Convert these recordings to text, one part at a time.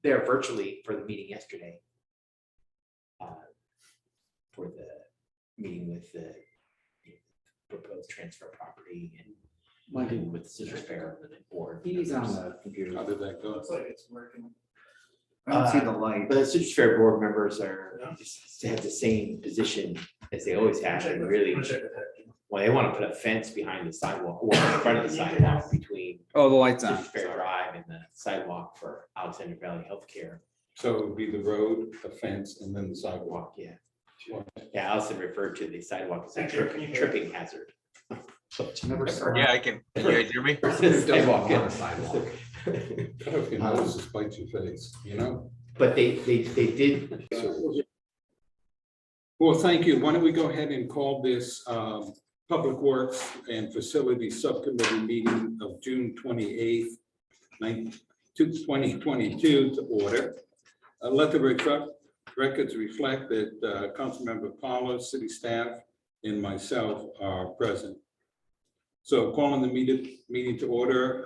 there virtually for the meeting yesterday. For the meeting with the proposed transfer property and with the Citrus Fair board. He's on the computer. How did that go? Looks like it's working. I don't see the light. The Citrus Fair board members have the same position as they always have, and really, well, they want to put a fence behind the sidewalk or in front of the sidewalk between Oh, the light's on. Citrus Fair Drive and the sidewalk for Alexander Valley Healthcare. So it would be the road, the fence, and then the sidewalk. Walk, yeah. Yeah, Allison referred to the sidewalk as a tripping hazard. Never saw Yeah, I can. Can you guys hear me? Sidewalk, yeah. sidewalk. Cut off your nose to spite your face, you know? But they did. Well, thank you. Why don't we go ahead and call this Public Works and Facilities Subcommittee meeting of June 28th, 2022 to order. Let the records reflect that Councilmember Paula, city staff, and myself are present. So calling the meeting to order.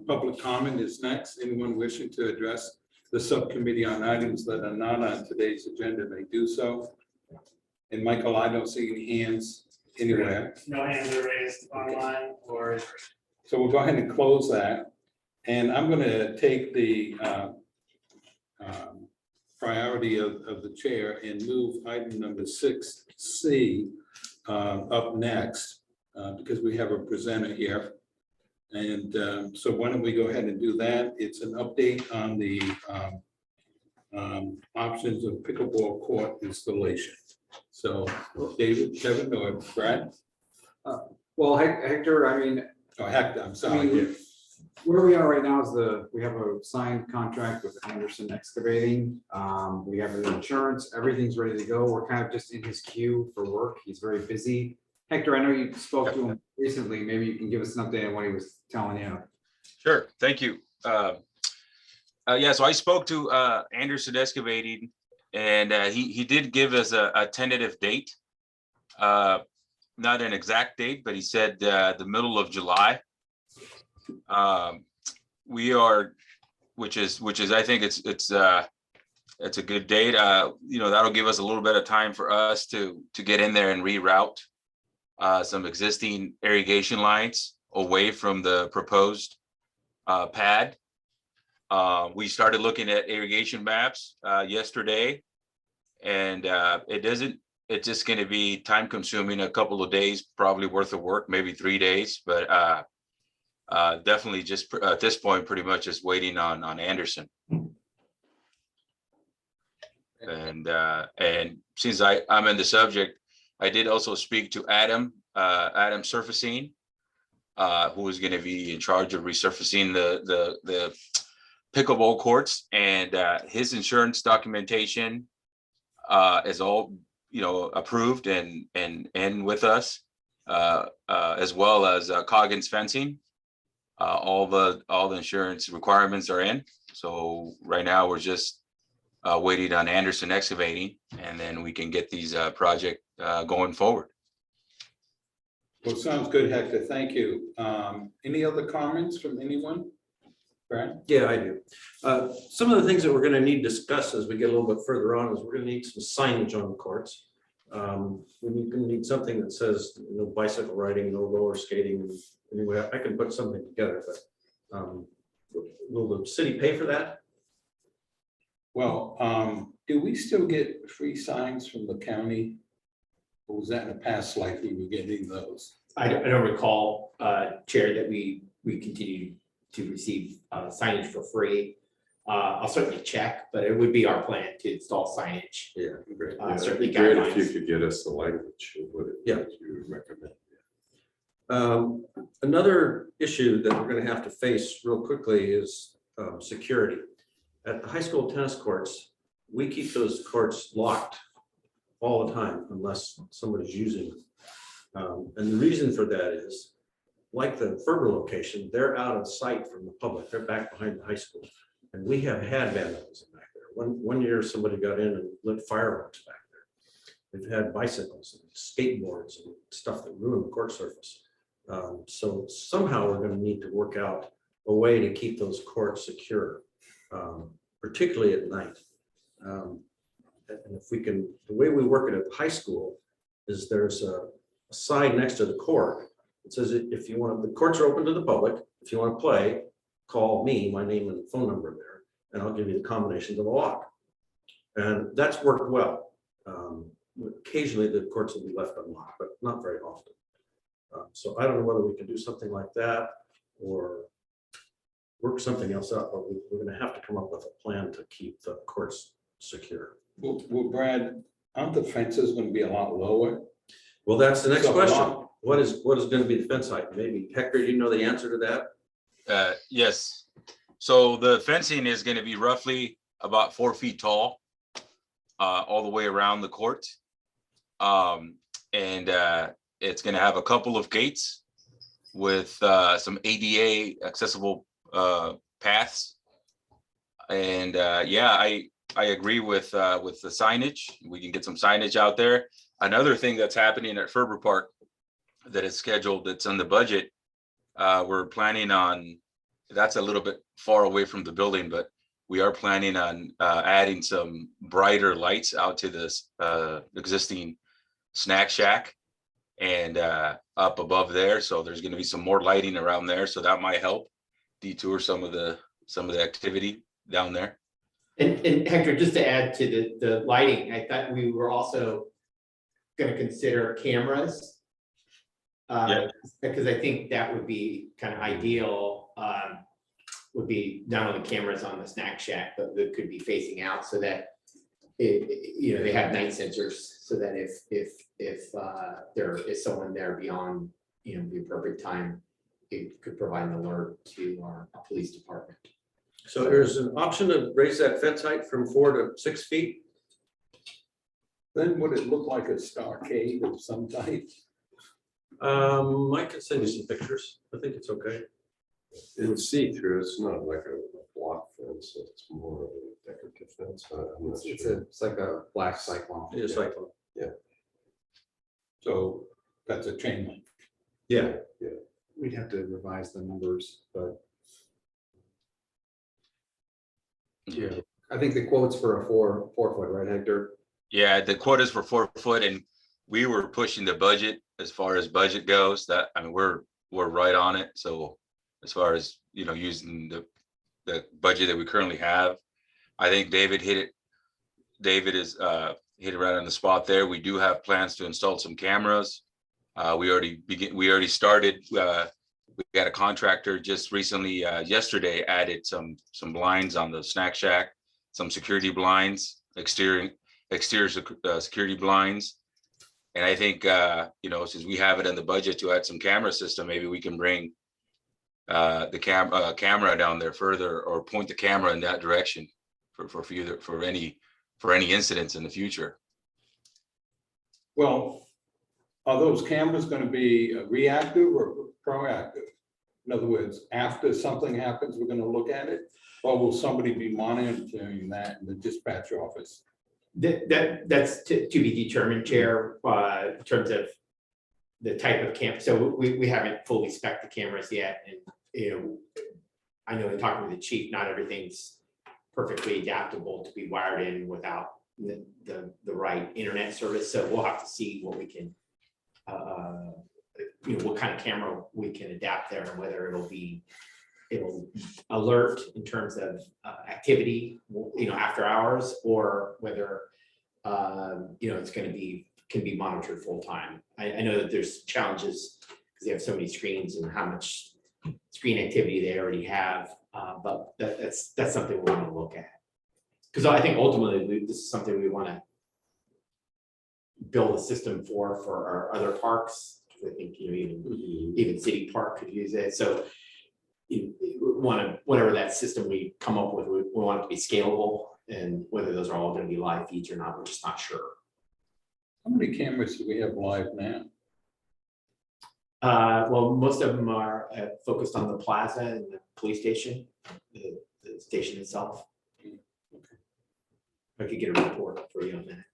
Public comment is next. Anyone wishing to address the subcommittee on items that are not on today's agenda may do so. And Michael, I don't see any hands anywhere. No hands are raised online or. So we'll go ahead and close that. And I'm going to take the priority of the chair and move item number 6C up next because we have a presenter here. And so why don't we go ahead and do that? It's an update on the options of pickleball court installation. So David, Kevin, or Brad? Well, Hector, I mean, Oh, Hector, I'm sorry. where we are right now is we have a signed contract with Anderson Excavating. We have the insurance, everything's ready to go. We're kind of just in his queue for work. He's very busy. Hector, I know you spoke to him recently. Maybe you can give us an update on what he was telling you. Sure, thank you. Yeah, so I spoke to Anderson Excavating, and he did give us a tentative date. Not an exact date, but he said the middle of July. We are, which is I think it's a good date. That'll give us a little bit of time for us to get in there and reroute some existing irrigation lines away from the proposed pad. We started looking at irrigation maps yesterday, and it's just going to be time consuming, a couple of days probably worth of work, maybe 3 days, but definitely just at this point pretty much just waiting on Anderson. And since I'm in the subject, I did also speak to Adam Surfacing, who is going to be in charge of resurfacing the pickleball courts, and his insurance documentation is all approved and with us, as well as Coggins Fencing. All the insurance requirements are in. So right now we're just waiting on Anderson Excavating, and then we can get these project going forward. Well, sounds good, Hector. Thank you. Any other comments from anyone? Brad? Yeah, I do. Some of the things that we're going to need to discuss as we get a little bit further on is we're going to need some signage on the courts. We're going to need something that says no bicycle riding, no roller skating. Anyway, I can put something together, but will the city pay for that? Well, do we still get free signs from the county? Or was that in a past life we were getting those? I don't recall, Chair, that we continue to receive signage for free. I'll certainly check, but it would be our plan to install signage. Yeah, great. Certainly It'd be great if guidelines. you could get us the language of what Yeah. you would recommend. Another issue that we're going to have to face real quickly is security. At the high school tennis courts, we keep those courts locked all the time unless somebody's using them. And the reason for that is, like the Ferber location, they're out of sight from the public. They're back behind the high school. And we have had vandalism back there. One year, somebody got in and lit fireworks back there. We've had bicycles and skateboards and stuff that ruin the court surface. So somehow we're going to need to work out a way to keep those courts secure. particularly at night. And if we can, the way we work it at the high school is there's a sign next to the court. It says if you want, the courts are open to the public. If you want to play, call me, my name and phone number there, and I'll give you the combination to the lock. And that's worked well. Occasionally the courts will be left unlocked, but not very often. So I don't know whether we can do something like that or work something else out, but we're going to have to come up with a plan to keep the courts secure. Well, Brad, aren't the fences going to be a lot lower? Well, that's the next So, question. What is going to be the fence height? Maybe Hector, you know the answer to that? Yes, so the fencing is gonna be roughly about 4 feet tall, all the way around the court. It's gonna have a couple of gates with some ADA accessible paths. And yeah, I agree with the signage. We can get some signage out there. Another thing that's happening at Ferber Park that is scheduled, that's on the budget, we're planning on, that's a little bit far away from the building, but we are planning on adding some brighter lights out to this existing snack shack and up above there. So there's going to be some more lighting around there. So that might help detour some of the activity down there. And Hector, just to add to the lighting, I thought we were also gonna consider cameras. Yeah. Because I think that would be kind of ideal, would be not only cameras on the snack shack, but that could be facing out so that they have night sensors so that if there is someone there beyond, the appropriate time, it could provide an alert to our police department. So there's an option to raise that fence height from 4 to 6 feet. Then would it look like a stockade of some type? I can send you some pictures. I think it's okay. It's see-through, it's not like a block fence, it's more of a decorative fence. I'm not sure. It's like a black cyclone. It's like, So that's a chain link. yeah, We'd have to revise the numbers, but Yeah. I think the quote's for a 4 foot, right, Hector? Yeah, the quote is for 4 foot, and we were pushing the budget as far as budget goes. That, I mean, we're right on it. So as far as, using the budget that we currently have, I think David hit it. David is hit it right on the spot there. We do have plans to install some cameras. We already started. We got a contractor just recently, yesterday, added some blinds on the snack shack, some security blinds, exterior security blinds. And I think, since we have it in the budget to add some camera system, maybe we can bring the camera down there further, or point the camera in that direction for any incidents in the future. Well, are those cameras going to be reactive or proactive? In other words, after something happens, we're going to look at it, or will somebody be monitoring that in the dispatch office? That's to be determined, Chair, in terms of the type of camera. So we haven't fully spec'd the cameras yet, and I know in talking with the chief, not everything's perfectly adaptable to be wired in without the right internet service. So we'll have to see what we can, what kind of camera we can adapt there, and whether it'll alert in terms of activity, after hours, or whether it's going to can be monitored full time. I know that there's challenges because they have so many screens and how much screen activity they already have, but that's something we want to look at, because I think ultimately this is something we want to build a system for our other parks. I think even City Park could use it. So whatever that system we come up with, we want it to be scalable, and whether those are all going to be live feeds or not, we're just not sure. How many cameras do we have live now? Well, most of them are focused on the plaza and the police station, the station itself. I could get a report for you on that.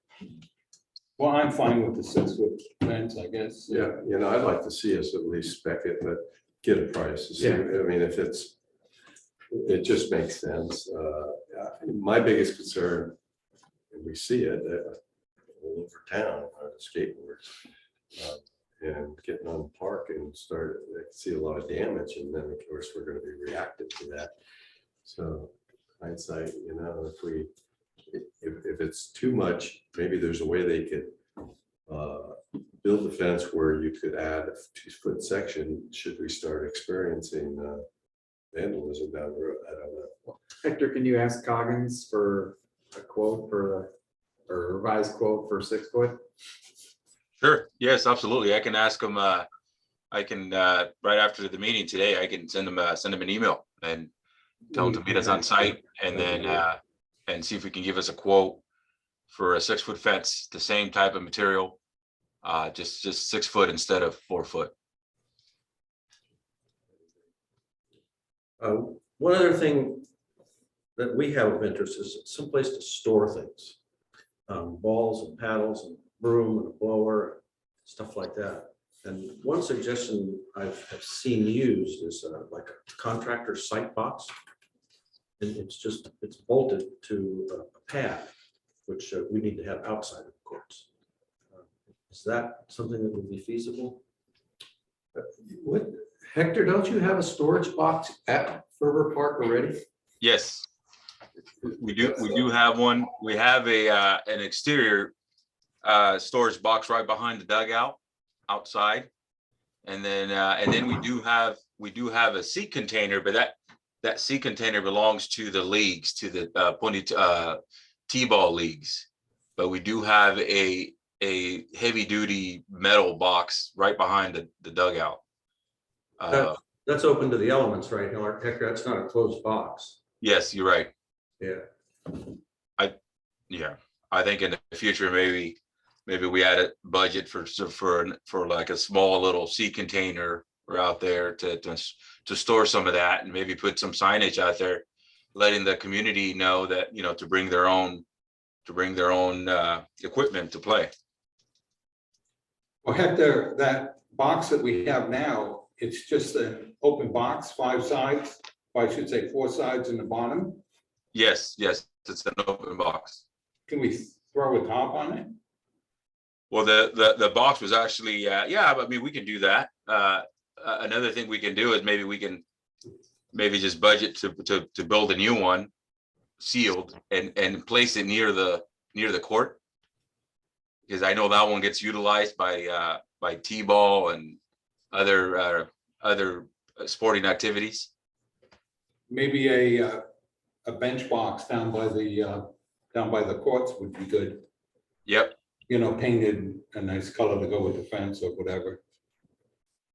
Well, I'm fine with the 6 foot fence, I guess. Yeah, I'd like to see us at least spec it, but get a price. To see, Yeah. I mean, if it's it just makes sense. My biggest concern, and we see it all over town, are the skateboards. And getting on the park and start, I see a lot of damage, and then of course, we're gonna be reactive to that. So hindsight, if it's too much, maybe there's a way they could build a fence where you could add a 2-foot section, should we start experiencing vandalism down the road. I don't know. Hector, can you ask Coggins for a quote or a revised quote for 6 foot? Sure. Yes, absolutely. I can ask him, I can, right after the meeting today, I can send him an email and tell him to meet us on site and then, and see if we can give us a quote for a 6-foot fence, the same type of material, just 6 foot instead of 4 foot. One other thing that we have of interest is someplace to store things. Balls and paddles and broom and a blower, stuff like that. And one suggestion I've seen used is like a contractor site box. And it's bolted to a pad, which we need to have outside of the courts. Is that something that would be feasible? What, Hector, don't you have a storage box at Ferber Park already? Yes, we do have one. We have an exterior storage box right behind the dugout outside. And then we do have a seat container, but that seat container belongs to the leagues, to the pony T-ball leagues. But we do have a heavy duty metal box right behind the dugout. That's open to the elements, right? Hector, that's not a closed box. Yes, you're right. Yeah. I think in the future, maybe we add a budget for like a small little sea container out there to store some of that, and maybe put some signage out there, letting the community know that, to bring their own equipment to play. Well, Hector, that box that we have now, it's just an open box, 5 sides, or I should say 4 sides in the bottom. Yes, it's an open box. Can we throw a top on it? Well, the box was actually, we can do that. Another thing we can do is maybe just budget to build a new one, sealed, and place it near the court. Because I know that one gets utilized by T-ball and other sporting activities. Maybe a bench box down by the courts would be good. Yep. Painted a nice color to go with the fence or whatever.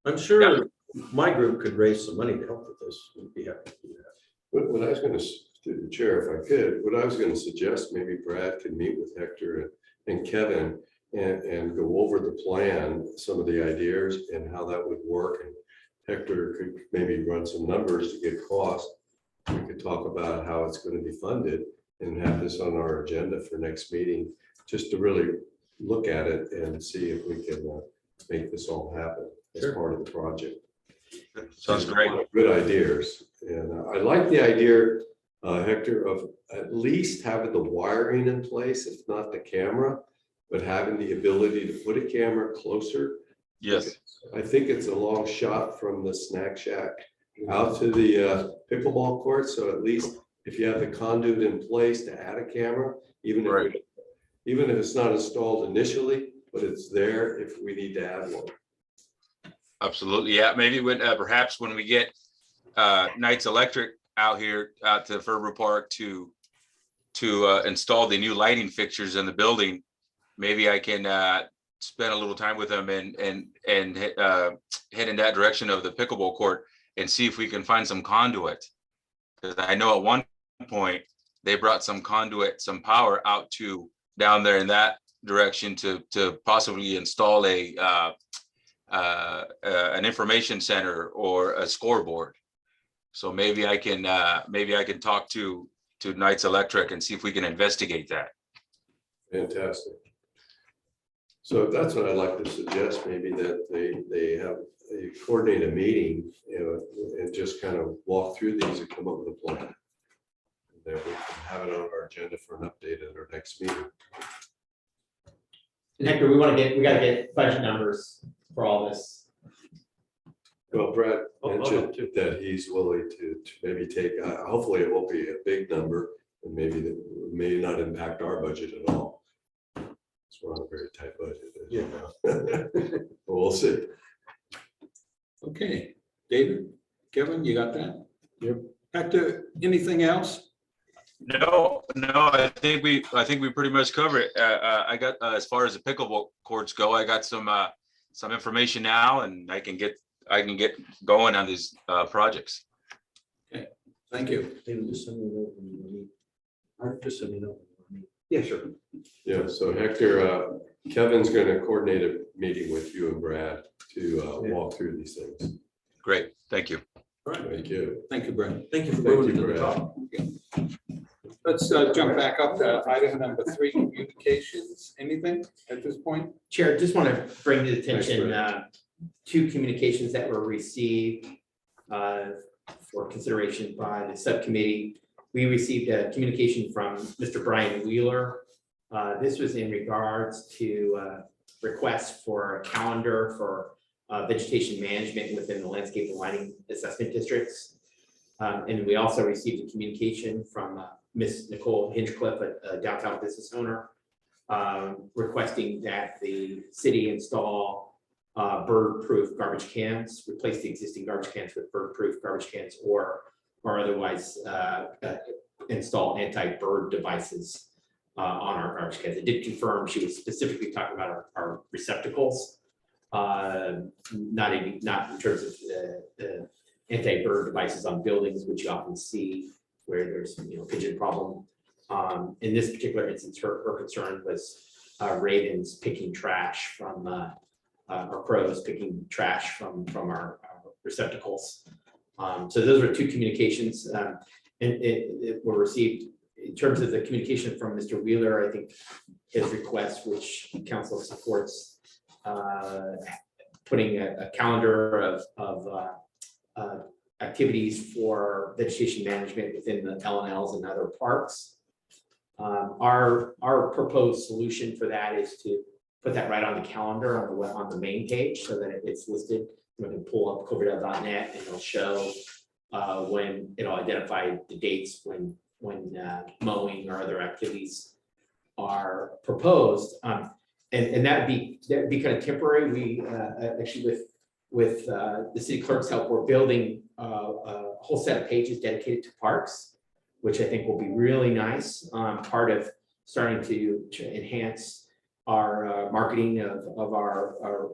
I'm sure my group could raise some money to help with this. We'd be happy to do that. What I was going to, through the chair, if I could, what I was going to suggest, maybe Brad could meet with Hector and Kevin and go over the plan, some of the ideas and how that would work. And Hector could maybe run some numbers to get cost. We could talk about how it's going to be funded and have this on our agenda for next meeting, just to really look at it and see if we can make this all happen as part of the project. Sounds great. Good ideas. And I like the idea, Hector, of at least having the wiring in place, if not the camera, but having the ability to put a camera closer. Yes. I think it's a long shot from the snack shack out to the pickleball court. So at least if you have the conduit in place to add a camera, even if it's not installed initially, but it's there if we need to add one. Absolutely. Yeah. Maybe perhaps when we get Knights Electric out to Ferber Park to install the new lighting fixtures in the building, maybe I can spend a little time with them and head in that direction of the pickleball court and see if we can find some conduit. Because I know at one point they brought some conduit, some power out to down there in that direction to possibly install an information center or a scoreboard. So maybe I can talk to Knights Electric and see if we can investigate that. Fantastic. So that's what I'd like to suggest, maybe that they coordinate a meeting and just kind of walk through these and come up with a plan. And then we can have it on our agenda for an update at our next meeting. And Hector, we gotta get budget numbers for all this. Well, Brad I'll mentioned too. that he's willing to maybe take, hopefully it won't be a big number, and maybe that may not impact our budget at all. So we're on a very tight budget. As you know. But we'll see. Okay, David, Kevin, you got that? Yep. Hector, anything else? No, I think we pretty much covered it. I got, as far as the pickleball courts go, I got some information now, and I can get going on these projects. Thank you. David, just send me a note when you meet. Just send me a note when you meet. Yeah, sure. Yeah, so Hector, Kevin's gonna coordinate a meeting with you and Brad to walk through these things. Great, thank you. All right, Thank you. Thank you, Brent. thank you for Thank moving you, to the Brad. top. Let's jump back up to item number 3, communications. Anything at this point? Chair, just want to bring to the Thanks, attention, 2 communications that were received for consideration by the subcommittee. We received a communication from Mr. Brian Wheeler. This was in regards to requests for a calendar for vegetation management within the landscape and lighting assessment districts. And we also received a communication from Ms. Nicole Hinchcliffe, a downtown business owner, requesting that the city install bird-proof garbage cans, replace the existing garbage cans with bird-proof garbage cans, or otherwise install anti-bird devices on our garbage cans. It did confirm she was specifically talking about our receptacles, not in terms of the anti-bird devices on buildings, which you often see where there's pigeon problem. In this particular instance, her concern was ravens picking trash from or crows picking trash from our receptacles. So those were 2 communications, and it were received. In terms of the communication from Mr. Wheeler, I think his request, which council supports, putting a calendar of activities for vegetation management within the LNLs and other parks. Our proposed solution for that is to put that right on the calendar on the main page so that it's listed. You can pull up cloverdale.net and it'll show when it'll identify the dates when mowing or other activities are proposed. And that'd be kind of temporary. We actually with the city clerk's help, we're building a whole set of pages dedicated to parks, which I think will be really nice. Part of starting to enhance our marketing of our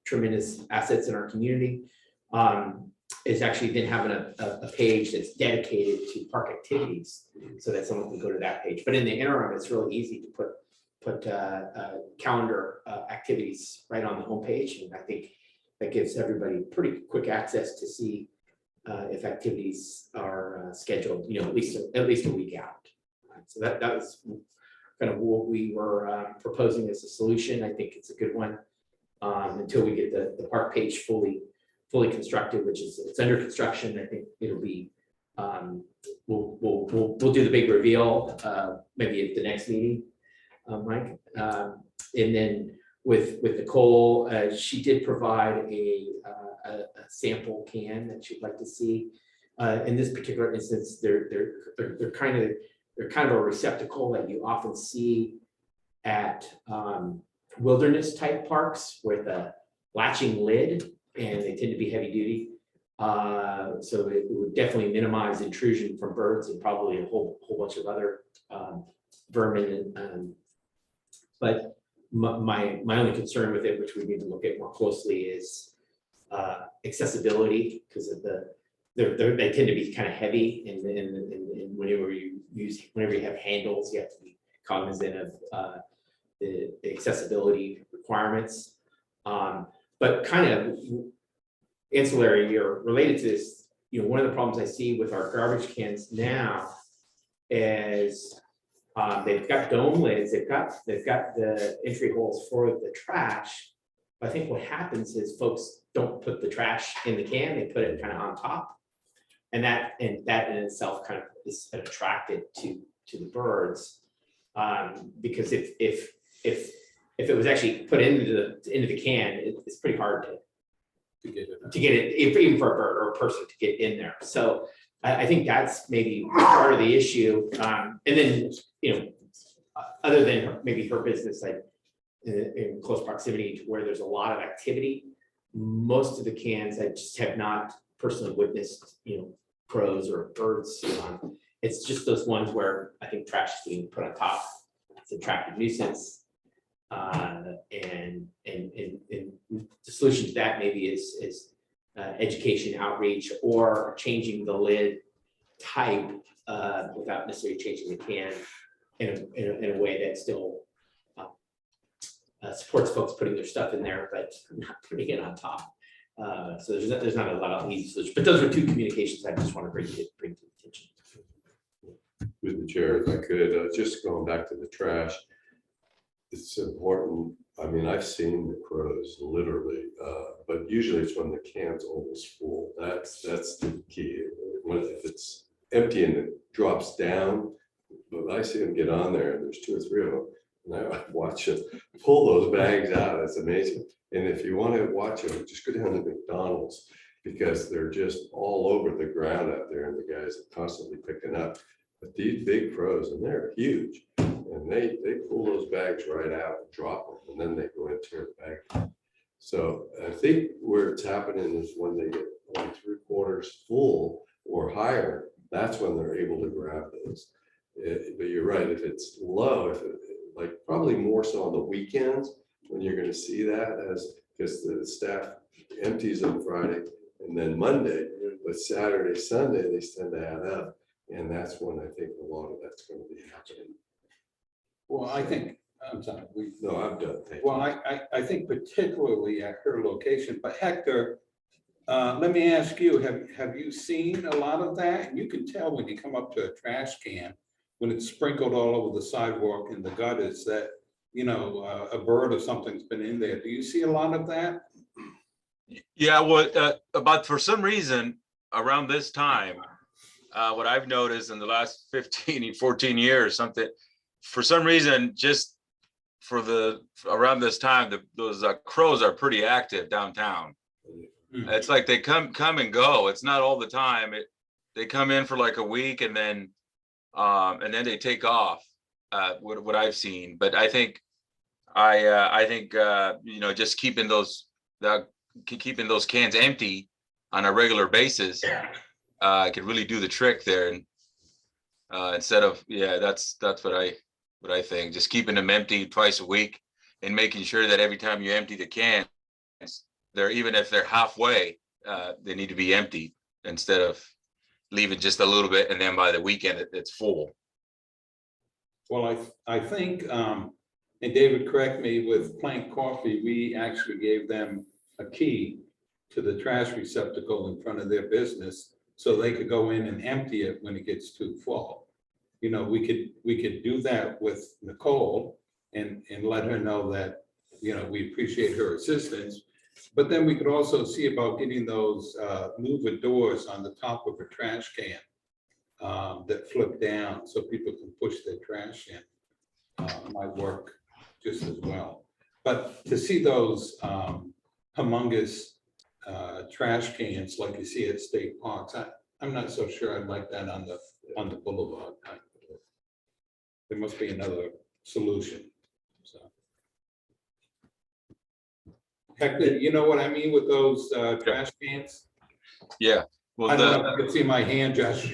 tremendous assets in our community, is actually then having a page that's dedicated to park activities so that someone can go to that page. But in the interim, it's really easy to put calendar activities right on the homepage, and I think that gives everybody pretty quick access to see if activities are scheduled, at least a week out. So that was kind of what we were proposing as a solution. I think it's a good one until we get the park page fully constructed, which is it's under construction. I think it'll be we'll do the big reveal maybe at the next meeting, Mike, and then with Nicole, she did provide a sample can that she'd like to see. In this particular instance, they're kind of a receptacle that you often see at wilderness type parks with a latching lid, and they tend to be heavy duty. So it would definitely minimize intrusion from birds and probably a whole bunch of other vermin. But my only concern with it, which we need to look at more closely, is accessibility, because of they tend to be kind of heavy, and whenever you have handles, you have to be cognizant of the accessibility requirements. But kind of ancillary or related to this, one of the problems I see with our garbage cans now is they've got dome lids, they've got the entry holes for the trash. But I think what happens is folks don't put the trash in the can, they put it kind of on top. And that in itself kind of is attracted to the birds. Because if it was actually put into the can, it's pretty hard to get it, even for a bird or a person to get in there. So I think that's maybe part of the issue. And then, other than maybe her business, like in close proximity to where there's a lot of activity, most of the cans I just have not personally witnessed, crows or birds on. It's just those ones where I think trash is being put on top. It's an attractive nuisance. And the solution to that maybe is education outreach or changing the lid type without necessarily changing the can in a way that still supports folks putting their stuff in there, but not putting it on top. So there's not a lot of easy solutions, but those are two communications I just want to bring to attention. With the chair, if I could, just going back to the trash. It's important. I mean, I've seen the crows literally, but usually it's when the can's almost full. That's the key. If it's empty and it drops down, but I see them get on there and there's 2 or 3 of them. And I watch them pull those bags out. It's amazing. And if you want to watch them, just go down to McDonald's because they're just all over the ground out there and the guys are constantly picking up. But these big crows, and they're huge, and they pull those bags right out and drop them, and then they go and tear the bag. So I think where it's happening is when they get only 3/4 full or higher, that's when they're able to grab those. But you're right, if it's low, like probably more so on the weekends when you're going to see that, as because the staff empties on Friday and then Monday, but Saturday, Sunday they tend to add up. And that's when I think a lot of that's going to be happening. Well, I think, I'm sorry, No, I'm done. Thank you. well, I think particularly at her location, but Hector, let me ask you, have you seen a lot of that? And you can tell when you come up to a trash can, when it's sprinkled all over the sidewalk and the gutters that, a bird or something's been in there. Do you see a lot of that? Yeah, well, but for some reason, around this time, what I've noticed in the last 14 years, for some reason, just around this time, those crows are pretty active downtown. It's like they come and go. It's not all the time. They come in for like a week and then they take off. What I've seen, but I think just keeping those cans empty on a regular basis could really do the trick there. And instead of, that's what I think. Just keeping them empty twice a week and making sure that every time you empty the cans, even if they're halfway, they need to be emptied instead of leaving just a little bit and then by the weekend it's full. Well, I think, and David, correct me, with Plank Coffee, we actually gave them a key to the trash receptacle in front of their business so they could go in and empty it when it gets too full. We could do that with Nicole and let her know that, we appreciate her assistance. But then we could also see about getting those mover doors on the top of a trash can that flip down so people can push their trash in. Might work just as well. But to see those humongous trash cans like you see at state parks, I'm not so sure I'd like that on the boulevard. There must be another solution. So, Hector, you know what I mean with those trash cans? Yeah. Well, I don't know if you can see my hand, Josh,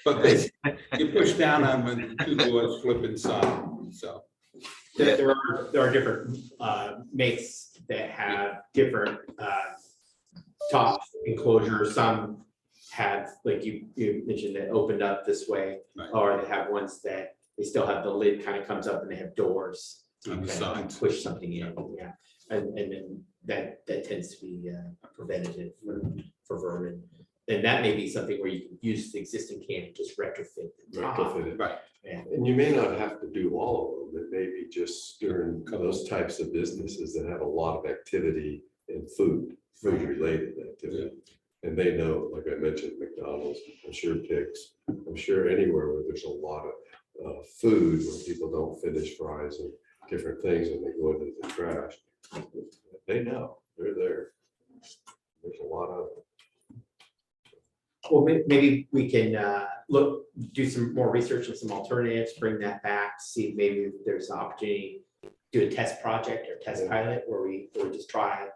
but you push down on them and 2 doors flip inside. So There are different makes that have different top enclosures. Some have, like you mentioned, that opened up this way, Right. or they have ones that they still have the lid kind of comes up and they have doors. On the that sides. push something in, yeah, and then that tends to be preventative for vermin. And that may be something where you can use the existing can and just retrofit the top. Retrofit it. right. Yeah. And you may not have to do all of them. It may be just during those types of businesses that have a lot of activity in food. food related activity. And they know, like I mentioned, McDonald's, I'm sure Pick's, I'm sure anywhere where there's a lot of food where people don't finish fries and different things and they go into the trash. They know, they're there. There's a lot of. Well, maybe we can do some more research on some alternatives, bring that back, see if maybe if there's an opportunity, do a test project or test pilot where we just try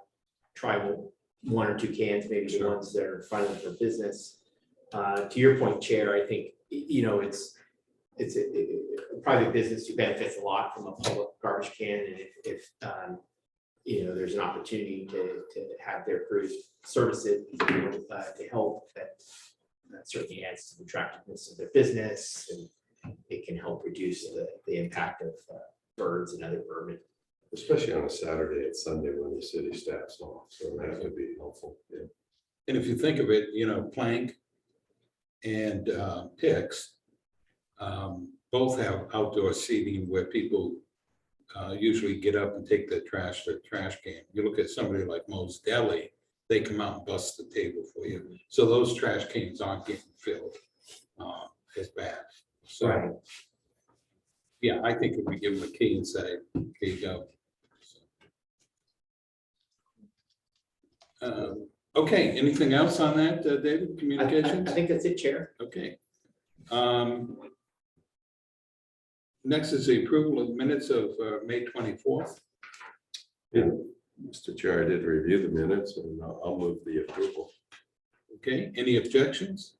one or two cans, maybe the ones that are in front of their business. To your point, Chair, I think, it's a private business who benefits a lot from a public garbage can, and if there's an opportunity to have their crews service it to help, that certainly adds to the attractiveness of their business, and it can help reduce the impact of birds and other vermin. Especially on a Saturday and Sunday when the city staff's off, so that would be helpful, yeah. And if you think of it, Plank and Pick's both have outdoor seating where people usually get up and take their trash to the trash can. You look at somebody like Mo's Deli, they come out and bust the table for you. So those trash cans aren't getting filled as bad. So, yeah, I think if we give them a key and say, here you go. Okay, anything else on that, David, communications? I think that's it, Chair. Okay. Next is the approval of minutes of May 24th. Yeah, Mr. Chair, I did review the minutes and I'll move the approval. Okay, any objections?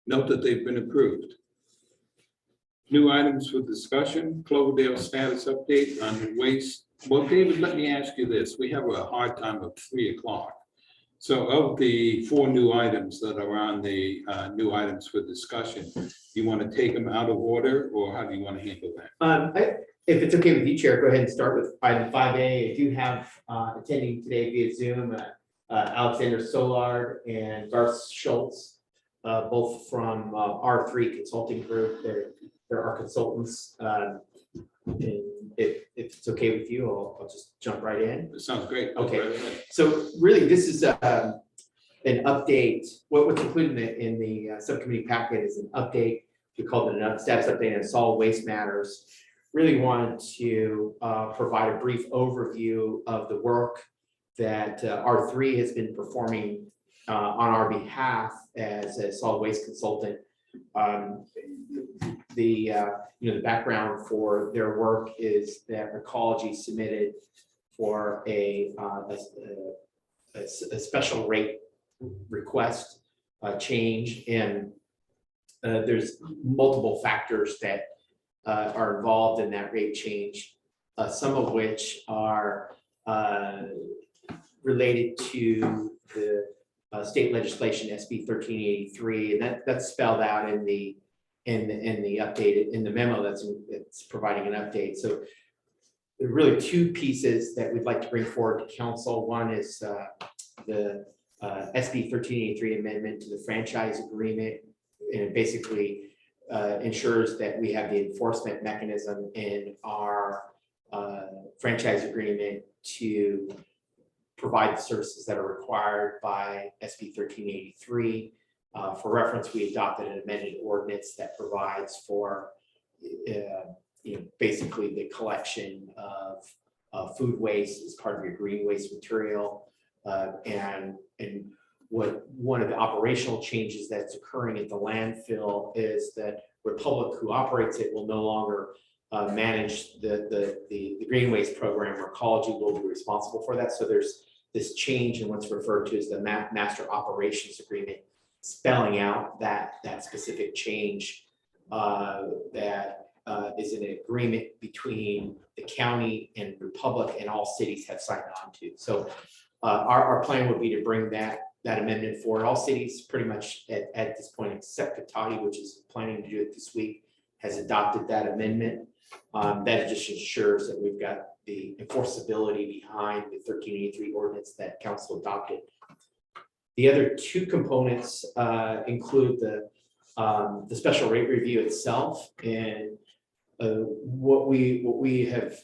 Note that they've been approved. New items for discussion, Cloverdale status update on waste. Well, David, let me ask you this. We have a hard time of 3 o'clock. So of the 4 new items that are on the new items for discussion, you want to take them out of order, or how do you want to handle that? If it's okay with you, Chair, go ahead and start with item 5A. I do have attending today via Zoom, Alexander Solard and Garth Schultz, both from R3 Consulting Group. They're our consultants. And if it's okay with you, I'll just jump right in. It sounds great. Okay. So really, this is an update. What's included in the subcommittee packet is an update. We called it a status update on solid waste matters. Really wanted to provide a brief overview of the work that R3 has been performing on our behalf as a solid waste consultant. The background for their work is that Recology submitted for a special rate request change, and there's multiple factors that are involved in that rate change, some of which are related to the state legislation SB 1383, and that's spelled out in the updated in the memo that's providing an update. So there are really 2 pieces that we'd like to bring forward to council. One is the SB 1383 amendment to the franchise agreement, and it basically ensures that we have the enforcement mechanism in our franchise agreement to provide the services that are required by SB 1383. For reference, we adopted an amended ordinance that provides for basically the collection of food waste as part of your green waste material. And what one of the operational changes that's occurring at the landfill is that Republic, who operates it, will no longer manage the green waste program. Recology will be responsible for that. So there's this change in what's referred to as the master operations agreement, spelling out that specific change that is an agreement between the county and Republic, and all cities have signed on to. So our plan would be to bring that amendment forward. All cities pretty much at this point, except Cotati, which is planning to do it this week, has adopted that amendment. That just ensures that we've got the enforceability behind the 1383 ordinance that council adopted. The other 2 components include the special rate review itself, and what we have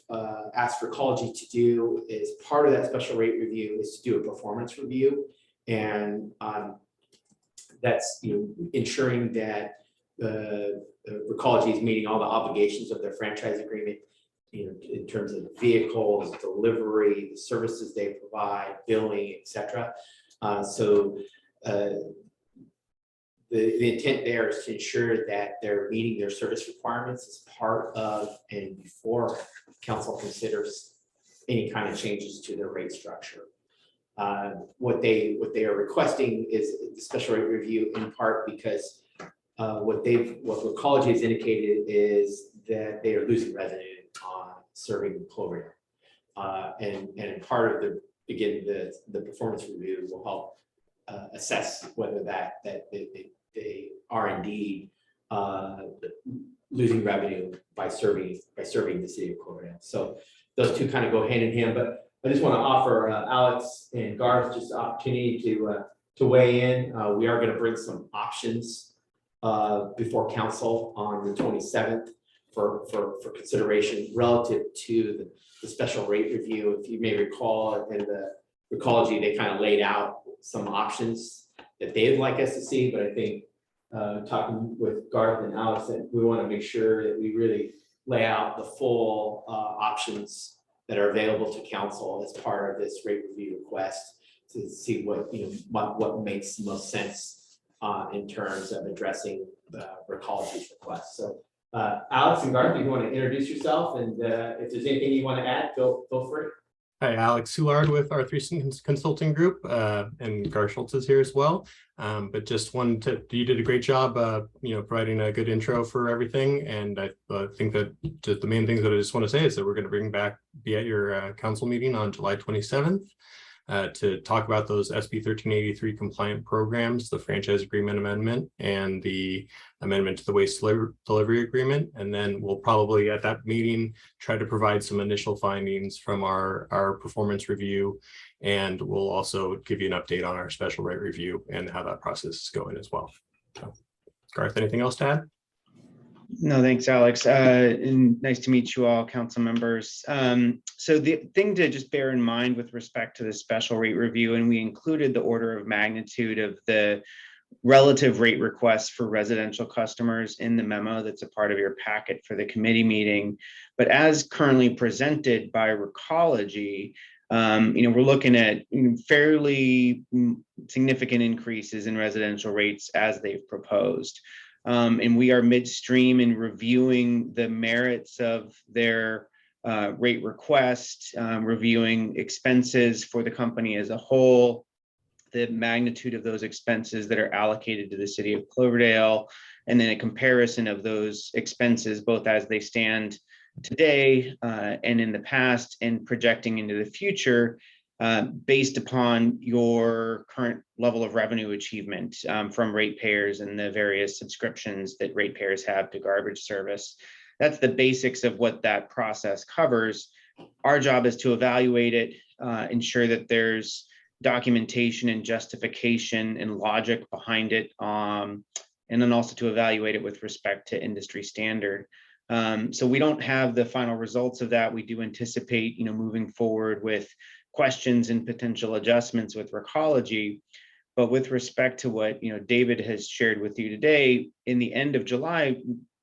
asked for Recology to do is part of that special rate review is to do a performance review. And that's, ensuring that the Recology is meeting all the obligations of their franchise agreement, in terms of vehicles, delivery, the services they provide, billing, et cetera. The intent there is to ensure that they're meeting their service requirements as part of and before council considers any kind of changes to their rate structure. What they are requesting is the special rate review in part because what Recology has indicated is that they are losing revenue on serving Cloverdale. And part of the performance review will help assess whether that they are indeed losing revenue by serving the city of Cloverdale. So those two kind of go hand in hand, but I just want to offer Alex and Garth just the opportunity to weigh in. We are going to bring some options before council on the 27th for consideration relative to the special rate review. If you may recall, in the Recology, they kind of laid out some options that they'd like us to see, but I think talking with Garth and Alex, that we want to make sure that we really lay out the full options that are available to council as part of this rate review request to see what makes the most sense in terms of addressing the Recology's request. So Alex and Garth, if you want to introduce yourself, and if there's anything you want to add, feel free. Hi, Alex Soulard with R3 Consulting Group, and Gar Schultz is here as well. But just you did a great job, providing a good intro for everything. And I think that just the main things that I just want to say is that we're going to be at your council meeting on July 27th to talk about those SB 1383 compliant programs, the franchise agreement amendment, and the amendment to the waste delivery agreement. And then we'll probably at that meeting try to provide some initial findings from our performance review. And we'll also give you an update on our special rate review and how that process is going as well. So, Garth, anything else to add? No, thanks, Alex. And nice to meet you all, council members. So the thing to just bear in mind with respect to the special rate review, and we included the order of magnitude of the relative rate requests for residential customers in the memo that's a part of your packet for the committee meeting. But as currently presented by Recology, we're looking at fairly significant increases in residential rates as they've proposed. And we are midstream in reviewing the merits of their rate request, reviewing expenses for the company as a whole, the magnitude of those expenses that are allocated to the city of Cloverdale, and then a comparison of those expenses, both as they stand today and in the past, and projecting into the future, based upon your current level of revenue achievement from ratepayers and the various subscriptions that ratepayers have to garbage service. That's the basics of what that process covers. Our job is to evaluate it, ensure that there's documentation and justification and logic behind it, and then also to evaluate it with respect to industry standard. So we don't have the final results of that. We do anticipate, moving forward with questions and potential adjustments with Recology. But with respect to what David has shared with you today, in the end of July,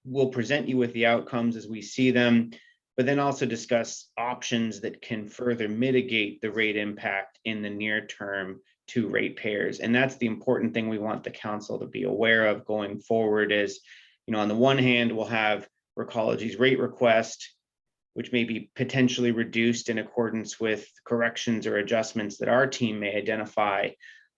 we'll present you with the outcomes as we see them, but then also discuss options that can further mitigate the rate impact in the near term to ratepayers. And that's the important thing we want the council to be aware of going forward is, on the one hand, we'll have Recology's rate request, which may be potentially reduced in accordance with corrections or adjustments that our team may identify.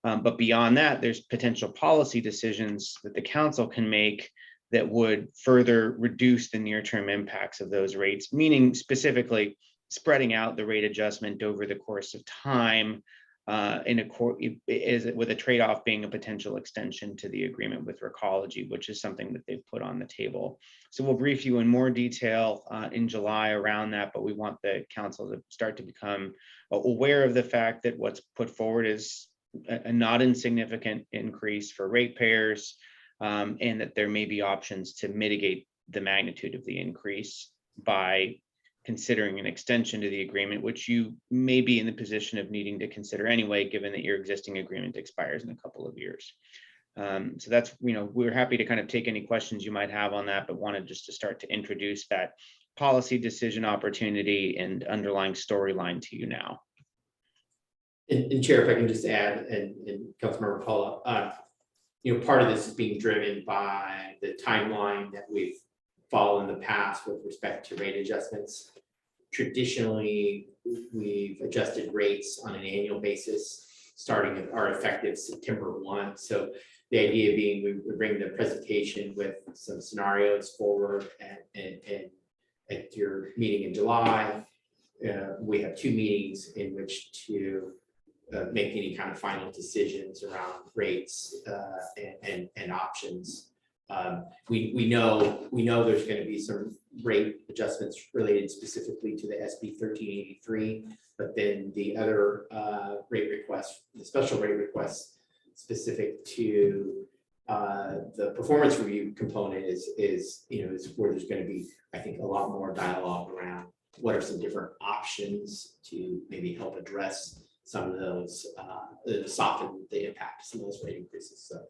But beyond that, there's potential policy decisions that the council can make that would further reduce the near-term impacts of those rates, meaning specifically spreading out the rate adjustment over the course of time, with a trade-off being a potential extension to the agreement with Recology, which is something that they've put on the table. So we'll brief you in more detail in July around that, but we want the council to start to become aware of the fact that what's put forward is a not insignificant increase for ratepayers, and that there may be options to mitigate the magnitude of the increase. by considering an extension to the agreement, which you may be in the position of needing to consider anyway, given that your existing agreement expires in a couple of years. So that's, we're happy to kind of take any questions you might have on that, but wanted just to start to introduce that policy decision opportunity and underlying storyline to you now. And Chair, if I can just add, and Councilmember Paula, part of this is being driven by the timeline that we've followed in the past with respect to rate adjustments. Traditionally, we've adjusted rates on an annual basis, starting at our effective September 1. So the idea being we bring the presentation with some scenarios forward, and at your meeting in July, we have 2 meetings in which to make any kind of final decisions around rates and options. We know there's going to be some rate adjustments related specifically to the SB 1383, but then the other rate requests, the special rate requests specific to the performance review component is where there's going to be, I think, a lot more dialogue around what are some different options to maybe help address some of those, soften the impact of some of those rate increases. So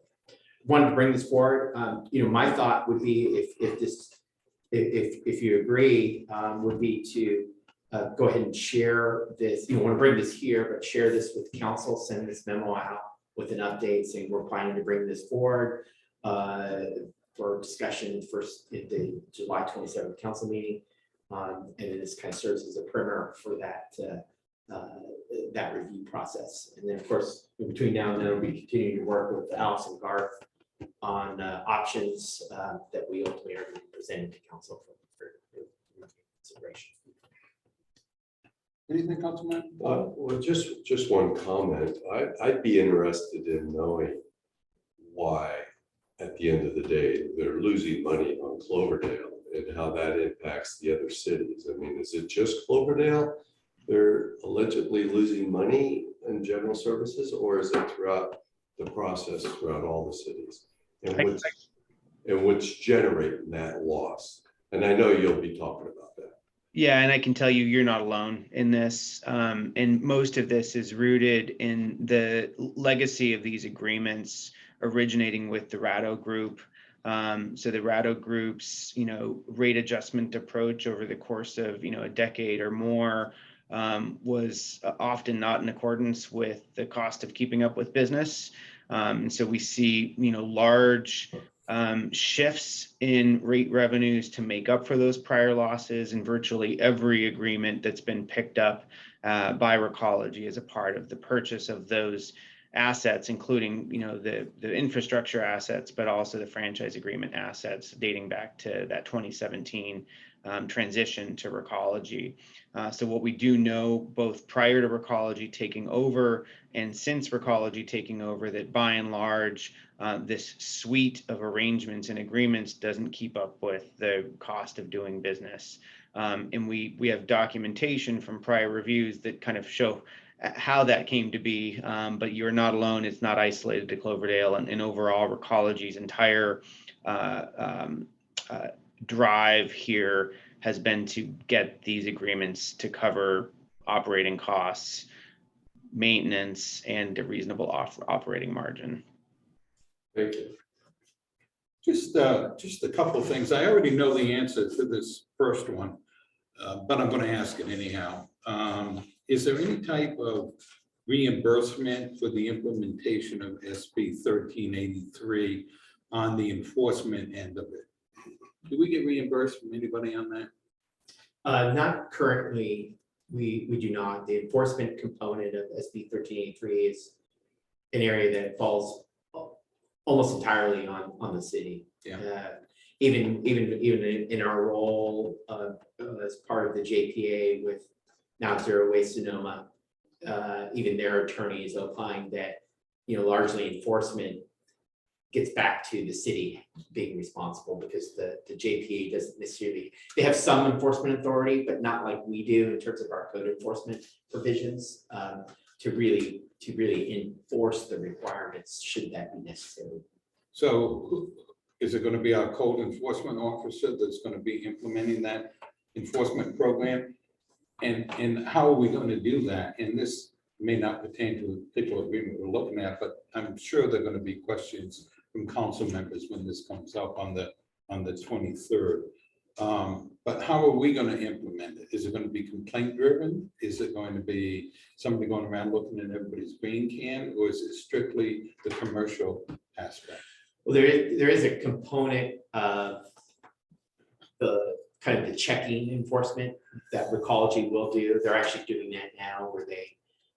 wanted to bring this forward. My thought would be if you agree, would be to go ahead and share this. You want to bring this here, but share this with council, send this memo out with an update saying we're planning to bring this forward for discussion first at the July 27th council meeting. And then this kind of serves as a primer for that review process. And then of course, in between now and then, we'll be continuing to work with Alice and Garth on options that we ultimately are going to be presenting to council for consideration. Anything, Councilman? Well, just one comment. I'd be interested in knowing why, at the end of the day, they're losing money on Cloverdale and how that impacts the other cities. I mean, is it just Cloverdale they're allegedly losing money in general services, or is it throughout the process throughout all the cities? And which generate that loss? And I know you'll be talking about that. Yeah, and I can tell you, you're not alone in this. And most of this is rooted in the legacy of these agreements originating with the Ratto Group. So the Ratto Group's, rate adjustment approach over the course of, a decade or more was often not in accordance with the cost of keeping up with business. And so we see, large shifts in rate revenues to make up for those prior losses in virtually every agreement that's been picked up by Recology as a part of the purchase of those assets, including the infrastructure assets, but also the franchise agreement assets dating back to that 2017 transition to Recology. So what we do know, both prior to Recology taking over and since Recology taking over, that by and large, this suite of arrangements and agreements doesn't keep up with the cost of doing business. And we have documentation from prior reviews that kind of show how that came to be, but you're not alone. It's not isolated to Cloverdale, and overall Recology's entire drive here has been to get these agreements to cover operating costs, maintenance, and a reasonable operating margin. Thank you. Just a couple of things. I already know the answer to this first one, but I'm going to ask it anyhow. Is there any type of reimbursement for the implementation of SB 1383 on the enforcement end of it? Do we get reimbursed from anybody on that? Not currently. We do not. The enforcement component of SB 1383 is an area that falls almost entirely on the city. Yeah. Even in our role as part of the JPA with Now Zero Waste Sonoma, even their attorneys opine that largely enforcement gets back to the city being responsible, because the JPA doesn't necessarily, they have some enforcement authority, but not like we do in terms of our code enforcement provisions to really enforce the requirements should that be necessary. So is it going to be our code enforcement officer that's going to be implementing that enforcement program. And how are we going to do that? And this may not pertain to a particular agreement we're looking at, but I'm sure there are going to be questions from council members when this comes up on the 23rd. But how are we going to implement it? Is it going to be complaint driven? Is it going to be somebody going around looking at everybody's green can, or is it strictly the commercial aspect? Well, there is a component of the kind of the checking enforcement that Recology will do. They're actually doing that now, where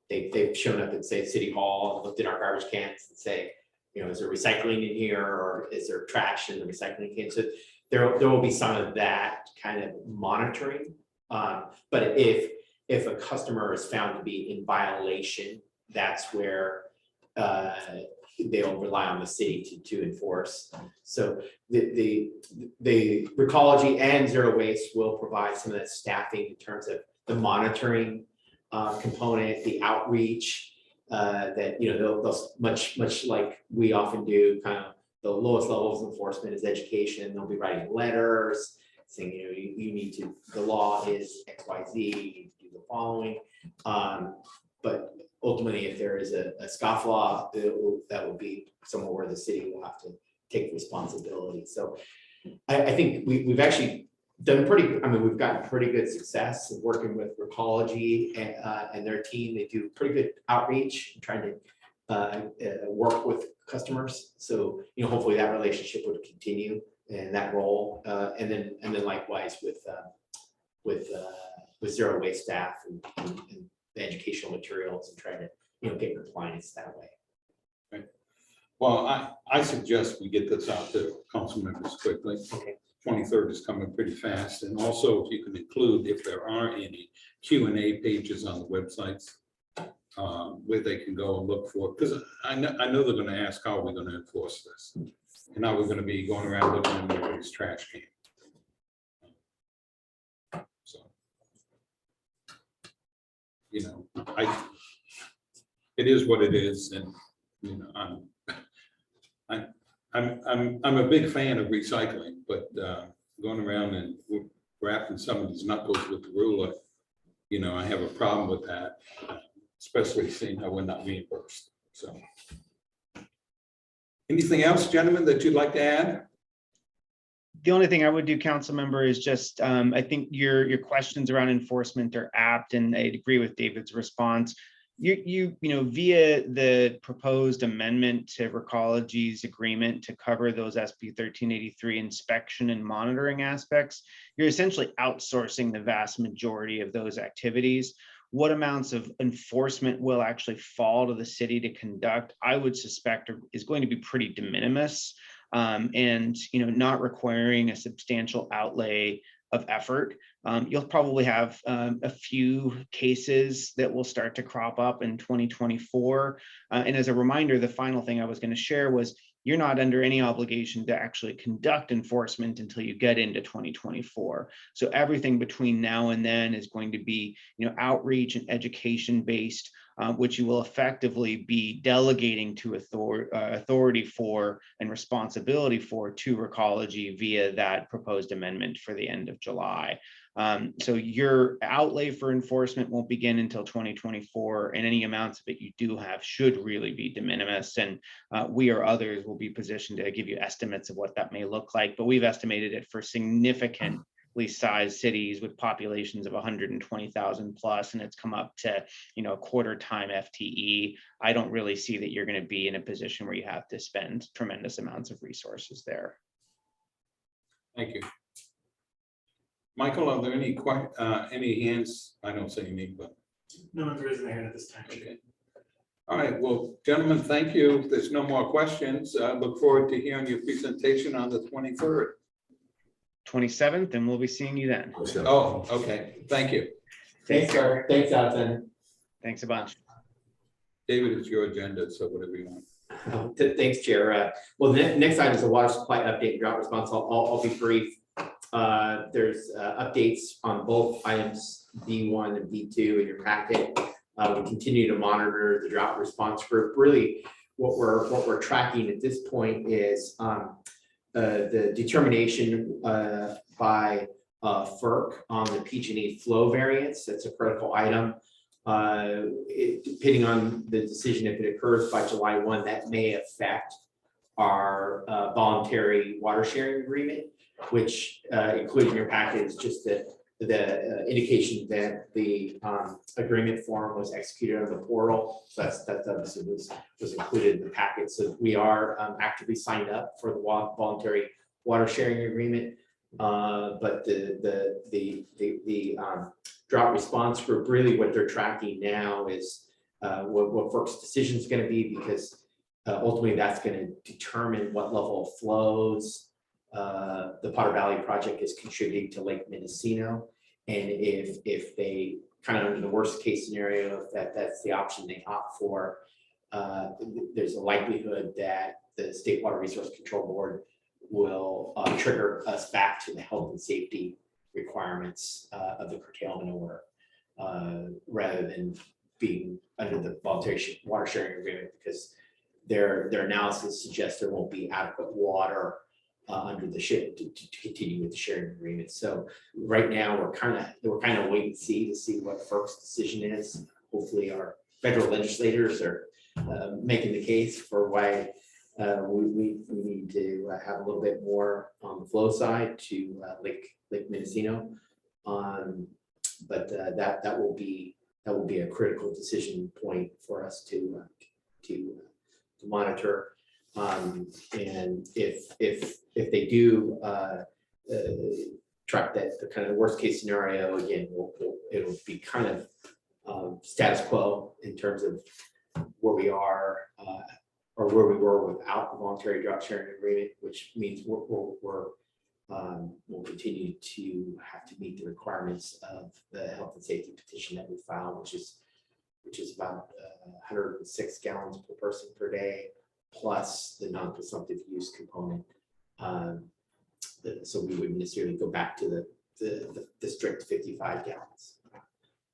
they've shown up at, say, City Hall and looked at our garbage cans and say, you know, is there recycling in here, or is there trash in the recycling can? So there will be some of that kind of monitoring. But if a customer is found to be in violation, that's where they'll rely on the city to enforce. So the Recology and Zero Waste will provide some of that staffing in terms of the monitoring component, the outreach, that, you know, they'll much like we often do. Kind of the lowest levels of enforcement is education. They'll be writing letters saying, you know, you need to, the law is XYZ, you need to do the following. But ultimately, if there is a scofflaw, that will be somewhere where the city will have to take responsibility. So I think we've actually done we've gotten pretty good success of working with Recology and their team. They do pretty good outreach, trying to work with customers. So, you know, hopefully that relationship would continue and that role. And then likewise with Zero Waste staff and the educational materials, and trying to, you know, get compliance that way. Right. Well, I suggest we get this out to council members quickly. Okay. 23rd is coming pretty fast. And also, if you can include, if there are any Q&A pages on the websites where they can go and look for, because I know they're going to ask, how are we going to enforce this? And now we're going to be going around looking at everybody's trash can. So, you know, it is what it is, and you know, I'm a big fan of recycling, but going around and wrapping somebody's knuckles with the ruler, you know, I have a problem with that, especially seeing how we're not reimbursed. So, anything else, gentlemen, that you'd like to add? The only thing I would do, council member, is just, I think your questions around enforcement are apt, and I agree with David's response. You know, via the proposed amendment to Recology's agreement to cover those SB 1383 inspection and monitoring aspects, you're essentially outsourcing the vast majority of those activities. What amounts of enforcement will actually fall to the city to conduct, I would suspect, is going to be pretty de minimis, and, you know, not requiring a substantial outlay of effort. You'll probably have a few cases that will start to crop up in 2024. And as a reminder, the final thing I was going to share was, you're not under any obligation to actually conduct enforcement until you get into 2024. So everything between now and then is going to be, you know, outreach and education based, which you will effectively be delegating to authority for and responsibility for to Recology via that proposed amendment for the end of July. So your outlay for enforcement won't begin until 2024, and any amounts of it you do have should really be de minimis. And we or others will be positioned to give you estimates of what that may look like, but we've estimated it for significantly sized cities with populations of 120,000 plus, and it's come up to, you know, a quarter time FTE. I don't really see that you're going to be in a position where you have to spend tremendous amounts of resources there. Thank you. Michael, are there any hands? I don't see any, but. No one's raising their hand at this time. Okay. All right, well, gentlemen, thank you. If there's no more questions, I look forward to hearing your presentation on the 23rd. 27th, and we'll be seeing you then. Oh, okay. Thank you. Thanks, Gary. Thanks, Alton. Thanks a bunch. David, it's your agenda, so whatever you want. Thanks, Chair. Well, the next item is a water supply update and drought response. I'll be brief. There's updates on both items B1 and B2 in your packet. We continue to monitor the drought response group. Really, what we're tracking at this point is the determination by FERC on the PG&E flow variance. That's a critical item. Depending on the decision, if it occurs by July 1, that may affect our voluntary water sharing agreement, which included in your packet is just the indication that the agreement form was executed on the portal. So that obviously was included in the packet. So we are actively signed up for the voluntary water sharing agreement. But the drought response group, really what they're tracking now is what FERC's decision is going to be, because ultimately that's going to determine what level of flows the Potter Valley project is contributing to Lake Mendocino. And if they kind of, under the worst case scenario, if that's the option they opt for, there's a likelihood that the State Water Resource Control Board will trigger us back to the health and safety requirements of the curtailment order, rather than being under the voluntary water sharing agreement, because their analysis suggests there won't be adequate water under the ship to continue with the sharing agreement. So right now we're kind of wait and see to see what FERC's decision is. Hopefully our federal legislators are making the case for why we need to have a little bit more on the flow side to Lake Mendocino. But that will be a critical decision point for us to monitor. And if they do track that, the kind of worst case scenario, again, it'll be kind of status quo in terms of where we are or where we were without the voluntary drought sharing agreement, which means we'll continue to have to meet the requirements of the health and safety petition that we filed, which is about 106 gallons per person per day, plus the non-consumptive use component. So we wouldn't necessarily go back to the strict 55 gallons.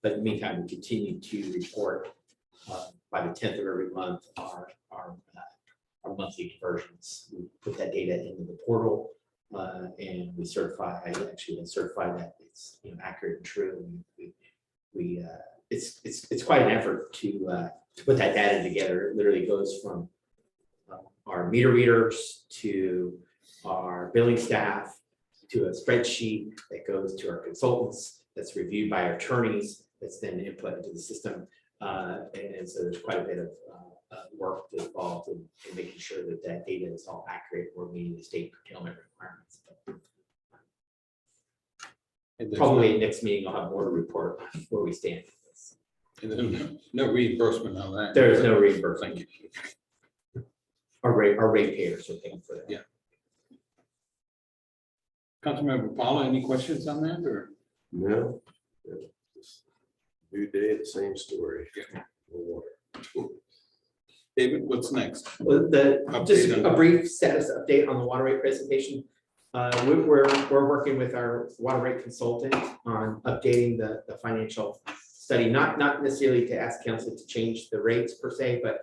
But in the meantime, we continue to report by the 10th of every month our monthly conversions. We put that data into the portal and we certify. I actually certify that it's accurate and true. It's quite an effort to put that data together. It literally goes from our meter readers to our billing staff to a spreadsheet that goes to our consultants, that's reviewed by our attorneys, that's then input into the system. And so there's quite a bit of work involved in making sure that that data is all accurate. We're meeting the state curtailment requirements. Probably at next meeting, I'll have more to report where we stand with this. And then no reimbursement on that. There is no reimbursement. Our ratepayers are paying for that. Yeah. Councilmember Paula, any questions on that or? No. Just new day, the same story. Yeah. No water. David, what's next? Well, just Update on- a brief status update on the water rate presentation. We're working with our water rate consultant on updating the financial study, not necessarily to ask council to change the rates per se, but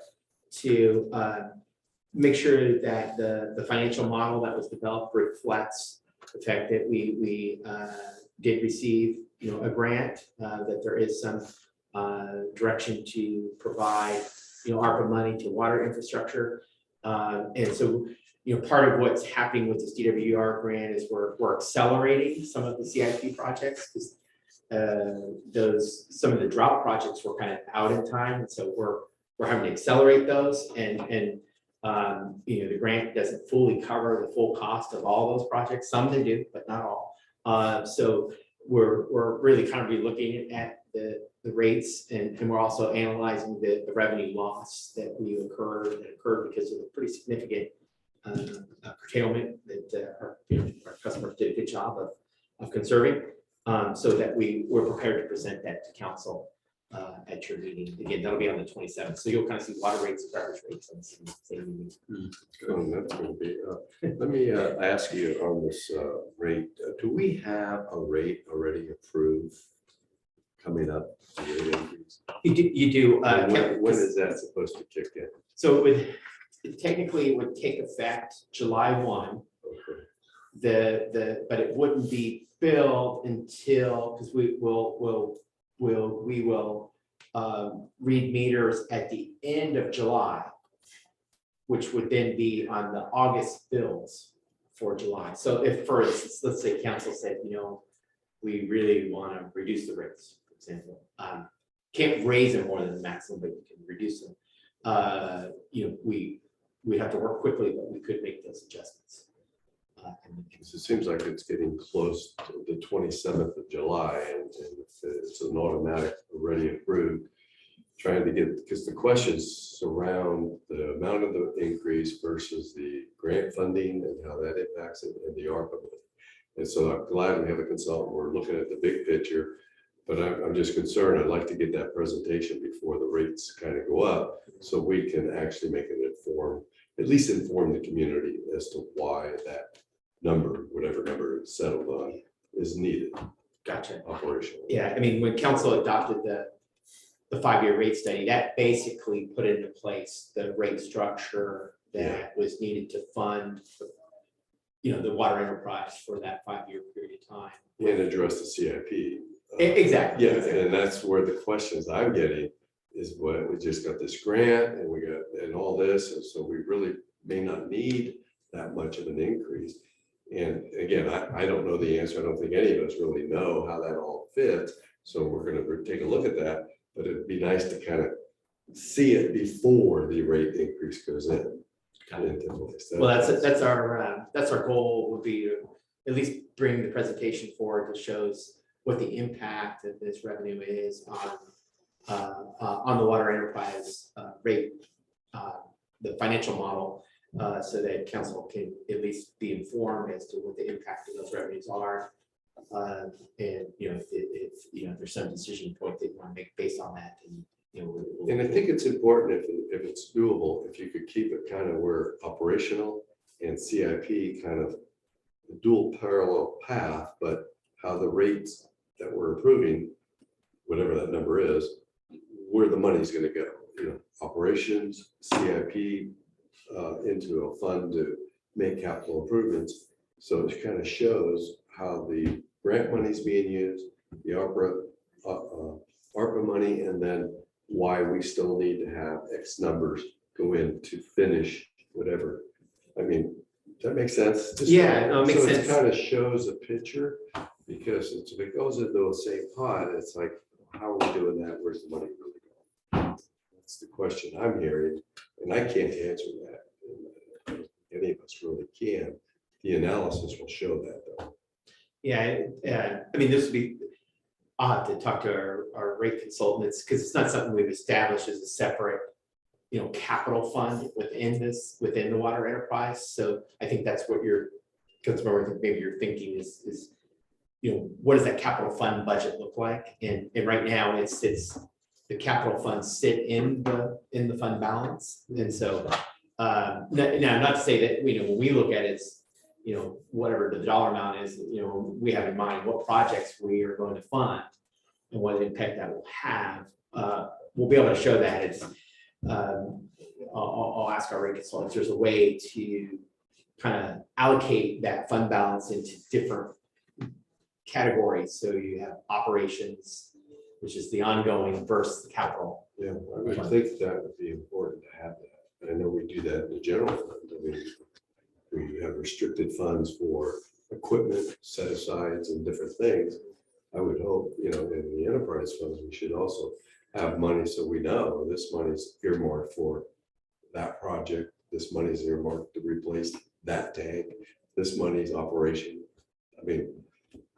to make sure that the financial model that was developed reflects the fact that we did receive a grant, that there is some direction to provide ARPA money to water infrastructure. And so part of what's happening with this DWR grant is we're accelerating some of the CIP projects, because some of the drought projects were kind of out in time, and so we're having to accelerate those, and the grant doesn't fully cover the full cost of all those projects. Some they do, but not all. So we're really kind of relooking at the rates, and we're also analyzing the revenue loss that occurred because of a pretty significant curtailment that our customers did a good job of conserving, so that we're prepared to present that to council at your meeting. Again, that'll be on the 27th. So you'll kind of see water rates and garbage rates on the same meeting. That's going to be. Let me ask you on this rate. Do we have a rate already approved coming up? The rate increase? You do. When is that supposed to kick in? So technically it would take effect July 1. Okay. But it wouldn't be billed until, because we will read meters at the end of July, which would then be on the August bills for July. So if, for instance, let's say council said, we really want to reduce the rates, for example, can't raise them more than the maximum, but you can reduce them. We'd have to work quickly, but we could make those adjustments. It seems like it's getting close to the 27th of July, and it's an automatic already approved. Trying to get, because the questions surround the amount of the increase versus the grant funding and how that impacts it, and the ARPA money. And so I'm glad we have a consultant. We're looking at the big picture, but I'm just concerned. I'd like to get that presentation before the rates kind of go up, so we can actually make an at least inform the community as to why that number, whatever number it's settled on, is needed. Gotcha. Operational. Yeah, I mean, when council adopted the 5-year rate study, that basically put into place the rate structure that was needed to fund, the water enterprise for that 5-year period of time. And address the CIP. Exactly. Yeah, and that's where the questions I'm getting is, what, we just got this grant and we got, and all this, and so we really may not need that much of an increase. And again, I don't know the answer. I don't think any of us really know how that all fits. So we're gonna take a look at that, but it'd be nice to kind of see it before the rate increase goes in. Into place. Well, that's our goal, would be to at least bring the presentation forward that shows what the impact of this revenue is on the water enterprise rate, the financial model, so that council can at least be informed as to what the impact of those revenues are. And if there's some decision point that you want to make based on that, and And I think it's important if it's doable, if you could keep it kind of where operational and CIP kind of dual parallel path, but how the rates that we're approving, whatever that number is, where the money's going to go, operations, CIP, into a fund to make capital improvements. So it kind of shows how the grant money is being used, the ARPA money, and then why we still need to have X numbers go in to finish whatever. I mean, that makes sense. Yeah, no, it makes sense. It kind of shows a picture, because if it goes into the same pot, it's like, how are we doing that? Where's the money really going? That's the question I'm hearing, and I can't answer that. Any of us really can. The analysis will show that, though. Yeah, I mean, this would be, I'll have to talk to our rate consultants, because it's not something we've established as a separate, capital fund within the water enterprise. So I think that's what maybe you're thinking is, what does that capital fund budget look like? And right now it's the capital funds sit in the fund balance. And so now, not to say that, when we look at it, whatever the dollar amount is, we have in mind what projects we are going to fund and what impact that will have. We'll be able to show that. It's, I'll ask our rate consultants, there's a way to kind of allocate that fund balance into different categories. So you have operations, which is the ongoing, versus the capital. Yeah, I would think that would be important to have that. I know we do that in the general fund. I mean, we have restricted funds for equipment, set asides, and different things. I would hope, in the enterprise funds, we should also have money, so we know this money's earmarked for that project. This money's earmarked to replace that tank. This money's operation. I mean,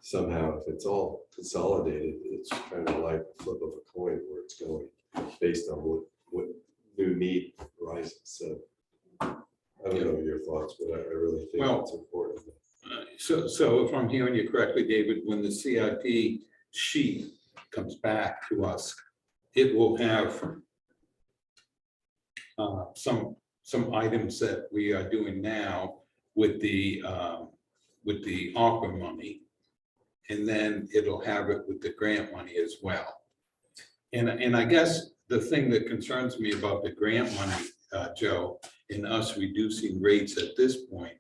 somehow, if it's all consolidated, it's kind of like a flip of a coin where it's going based on what new need arises. So I don't know your thoughts, but I really think it's important. So if I'm hearing you correctly, David, when the CIP sheet comes back to us, it will have some items that we are doing now with the ARPA money, and then it'll have it with the grant money as well. And I guess the thing that concerns me about the grant money, Joe, in us reducing rates at this point,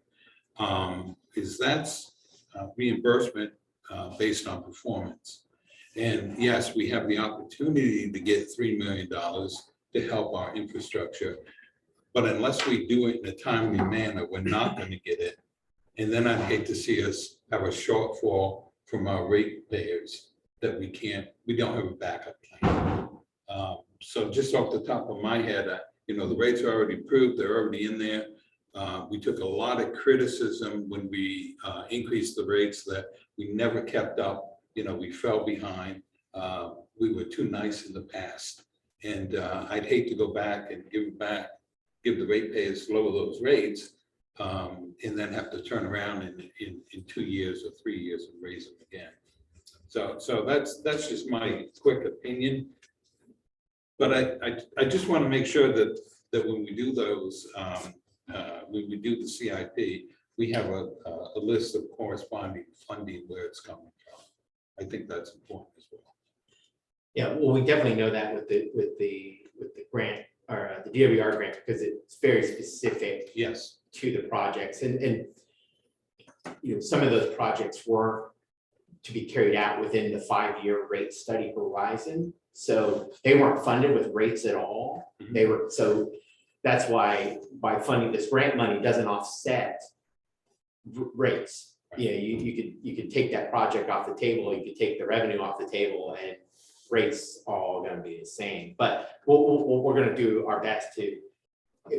is that's reimbursement based on performance. And yes, we have the opportunity to get $3 million to help our infrastructure. But unless we do it in a timely manner, we're not going to get it. And then I'd hate to see us have a shortfall from our ratepayers that we don't have a backup plan. So just off the top of my head, the rates are already approved, they're already in there. We took a lot of criticism when we increased the rates that we never kept up. We fell behind. We were too nice in the past. And I'd hate to go back and give the ratepayers lower those rates and then have to turn around in 2 years or 3 years and raise them again. So that's just my quick opinion. But I just want to make sure that when we do those, when we do the CIP, we have a list of corresponding funding where it's coming from. I think that's important as well. Yeah, well, we definitely know that with the grant or the DWR grant, because it's very specific Yes. to the projects, and some of those projects were to be carried out within the 5-year rate study horizon. So they weren't funded with rates at all. They were, so that's why by funding this grant money doesn't offset rates. You could take that project off the table, you could take the revenue off the table, and rates are all gonna be the same. But we're gonna do our best to,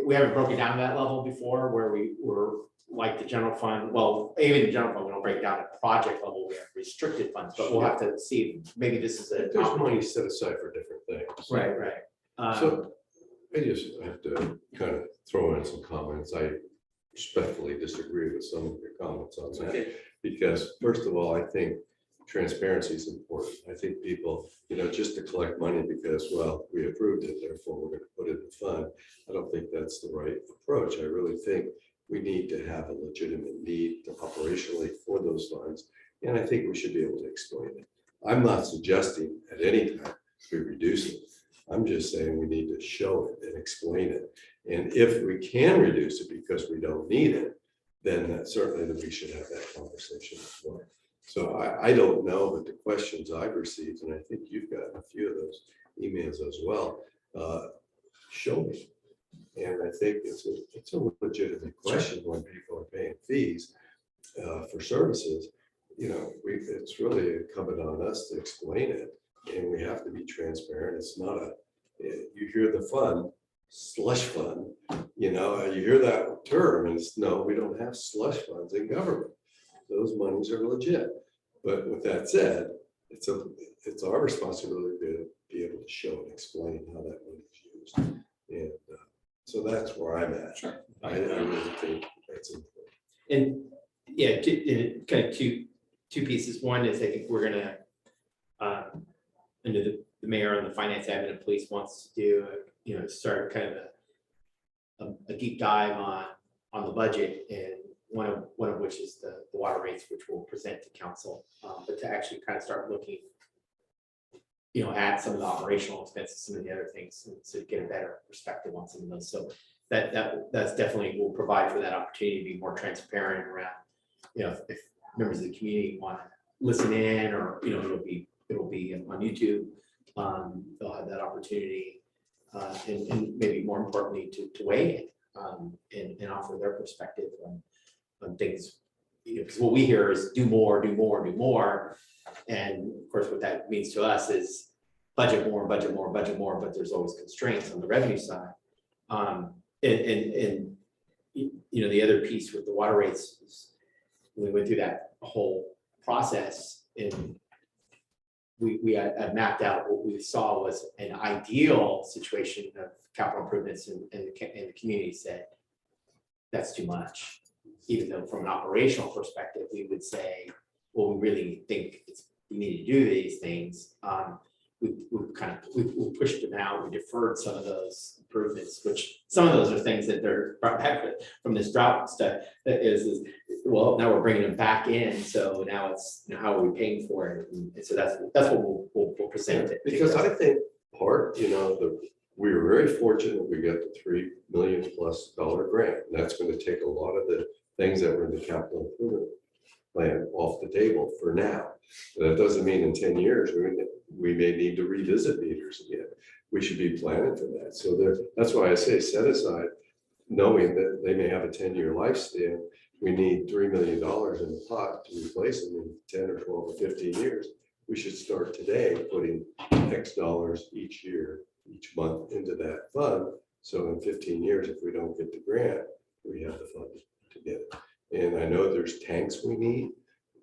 we haven't broken down that level before where we were like the general fund. Well, even the general fund, we don't break down at project level, we have restricted funds, but we'll have to see, maybe this is a. There's money set aside for different things. Right. So I just have to kind of throw in some comments. I respectfully disagree with some of your comments on that. Because first of all, I think transparency is important. I think people, just to collect money because, well, we approved it, therefore we're going to put it in the fund. I don't think that's the right approach. I really think we need to have a legitimate need operationally for those funds. And I think we should be able to explain it. I'm not suggesting at any time we reduce it. I'm just saying we need to show it and explain it. And if we can reduce it because we don't need it, then certainly we should have that conversation as well. So I don't know, but the questions I've received, and I think you've gotten a few of those emails as well, show me. And I think it's a legitimate question when people are paying fees for services. It's really incumbent on us to explain it, and we have to be transparent. It's not you hear the fund, slush fund, you hear that term, and it's no, we don't have slush funds in government. Those monies are legit. But with that said, it's our responsibility to be able to show and explain how that money is used. And so that's where I'm at. Sure. I really think that's important. And yeah, kind of two pieces. One is I think we're gonna, under the mayor and the finance admin and police wants to do, start kind of a deep dive on the budget, and one of which is the water rates, which we'll present to council, but to actually kind of start looking, at some of the operational expenses, some of the other things, so to get a better perspective on some of those. So that's definitely will provide for that opportunity to be more transparent around, if members of the community want to listen in, or it'll be on YouTube. They'll have that opportunity, and maybe more importantly to weigh in and offer their perspective on things. Because what we hear is do more, and of course what that means to us is budget more, but there's always constraints on the revenue side. And the other piece with the water rates is we went through that whole process, and we had mapped out what we saw was an ideal situation of capital improvements, and the community said that's too much. Even though from an operational perspective, we would say, well, we really think we need to do these things. We pushed them out. We deferred some of those improvements, which some of those are things that they're brought back from this drought stuff. That is well, now we're bringing them back in. So now it's how are we paying for it? And so that's what we'll present it. Because I think we were very fortunate we got the $3 million+ grant. And that's going to take a lot of the things that were in the capital improvement plan off the table for now. That doesn't mean in 10 years, we may need to revisit meters again. We should be planning for that. So that's why I say set aside, knowing that they may have a 10-year lifespan. We need $3 million in the pot to replace them in 10 or 12 or 15 years. We should start today putting X dollars each year, each month into that fund. So in 15 years, if we don't get the grant, we have the fund to get it. And I know there's tanks we need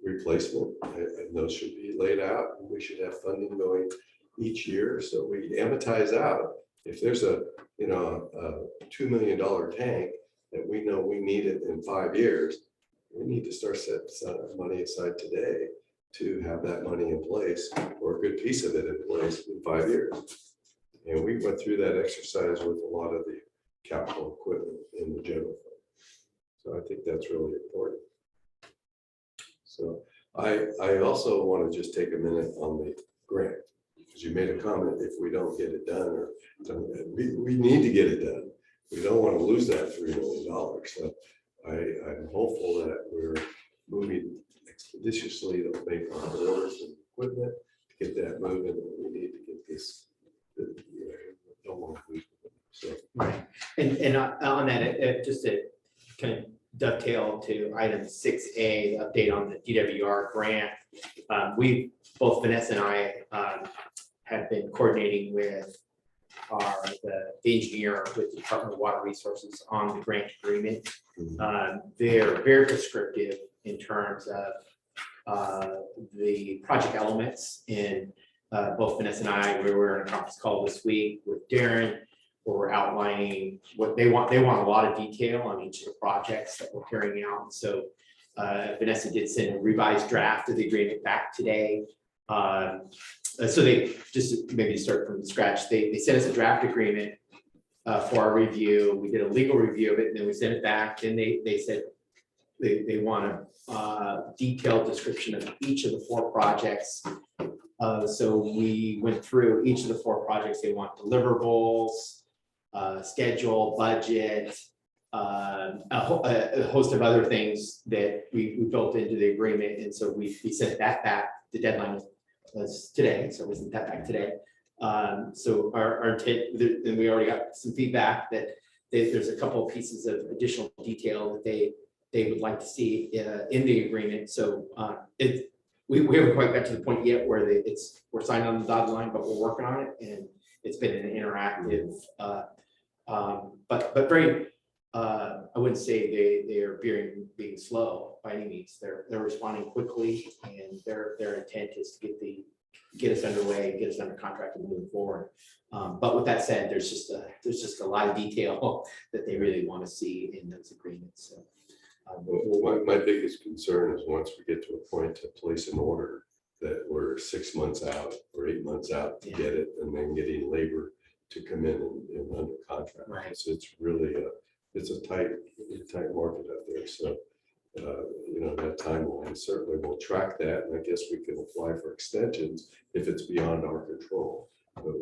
replacement, and those should be laid out. We should have funding going each year, so we amortize out. If there's a $2 million tank that we know we need it in 5 years, we need to start setting money aside today to have that money in place, or a good piece of it in place in 5 years. And we went through that exercise with a lot of the capital equipment in the general fund. So I think that's really important. So I also want to just take a minute on the grant, because you made a comment, if we don't get it done, or we need to get it done. We don't want to lose that $3 million. So I'm hopeful that we're moving expeditiously to make our orders and equipment to get that moving. We need to get this. Don't want to lose it. So. Right. And on that, just to kind of dovetail to item 6A, update on the DWR grant. Both Vanessa and I have been coordinating with the engineer with the Department of Water Resources on the grant agreement. They're very prescriptive in terms of the project elements. And both Vanessa and I, we were in a conference call this week with Darren, where we're outlining what they want. They want a lot of detail on each of the projects that we're carrying out. So Vanessa did send a revised draft of the agreement back today. So they just maybe start from scratch. They sent us a draft agreement for our review. We did a legal review of it, and then we sent it back. And they said they want a detailed description of each of the 4 projects. So we went through each of the 4 projects. They want deliverables, schedule, budget, a host of other things that we built into the agreement. And so we sent that back. The deadline was today, so we sent that back today. So our intent, and we already got some feedback that there's a couple of pieces of additional detail that they would like to see in the agreement. So we haven't quite got to the point yet where we're signed on the dotted line, but we're working on it, and it's been an interactive, but very. I wouldn't say they are being slow by any means. They're responding quickly, and their intent is to get us underway, get us under contract, and move forward. But with that said, there's just a lot of detail that they really want to see in those agreements. So, my biggest concern is once we get to a point to place an order that we're 6 months out or 8 months out to get it, and then getting labor to come in and under contract. Right. So it's really it's a tight market out there. So that timeline, certainly we'll track that, and I guess we can apply for extensions if it's beyond our control. But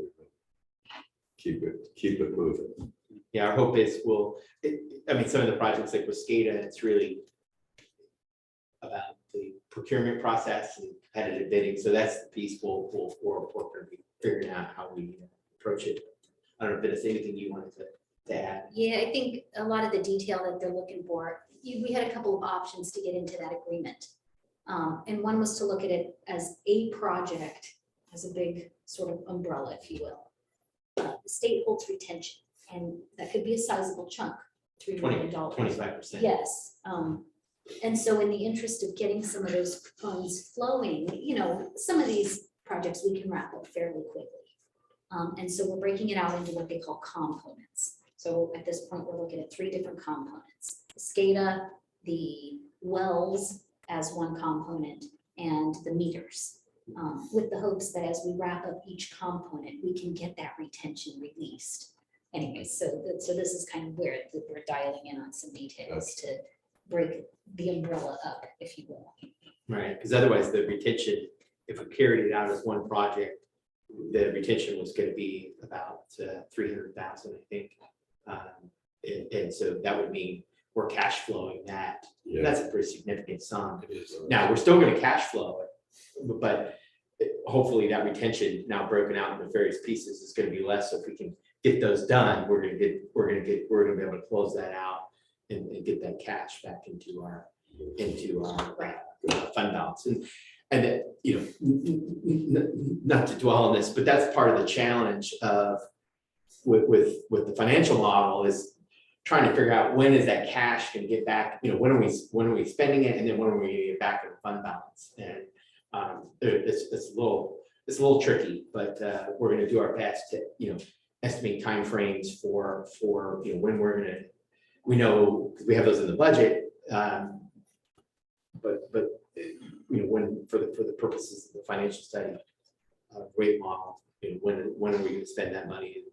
keep it moving. yeah, our hope is some of the projects like with SCADA, it's really about the procurement process and competitive bidding. So that's the piece we're going to be figuring out how we approach it. I don't know if there's anything you wanted to add. Yeah, I think a lot of the detail that they're looking for, we had a couple of options to get into that agreement. And one was to look at it as a project, as a big sort of umbrella, if you will. The state holds retention, and that could be a sizable chunk, $3 million. 25%. Yes. And so in the interest of getting some of those funds flowing, some of these projects we can wrap up fairly quickly. And so we're breaking it out into what they call components. So at this point, we're looking at 3 different components: the SCADA, the wells as one component, and the meters. With the hopes that as we wrap up each component, we can get that retention released. Anyway, so this is kind of where we're dialing in on some details to break the umbrella up, if you will. Right, because otherwise the retention, if we carried it out as one project, the retention was going to be about 300,000, I think. And so that would mean we're cash flowing that. Yeah. That's a pretty significant sum. It is. Now, we're still gonna cash flow it, but hopefully that retention now broken out into various pieces is gonna be less. So if we can get those done, we're gonna be able to close that out and get that cash back into our fund balance. And that, you know, not to dwell on this, but that's part of the challenge of with the financial model is trying to figure out when is that cash gonna get back, you know, when are we spending it, and then when are we gonna get back in the fund balance? And it's a little tricky, but we're gonna do our best to, you know, estimate timeframes for you know, when we know, because we have those in the budget, but you know, when for the purposes of the financial study rate model, you know, when are we gonna spend that money, and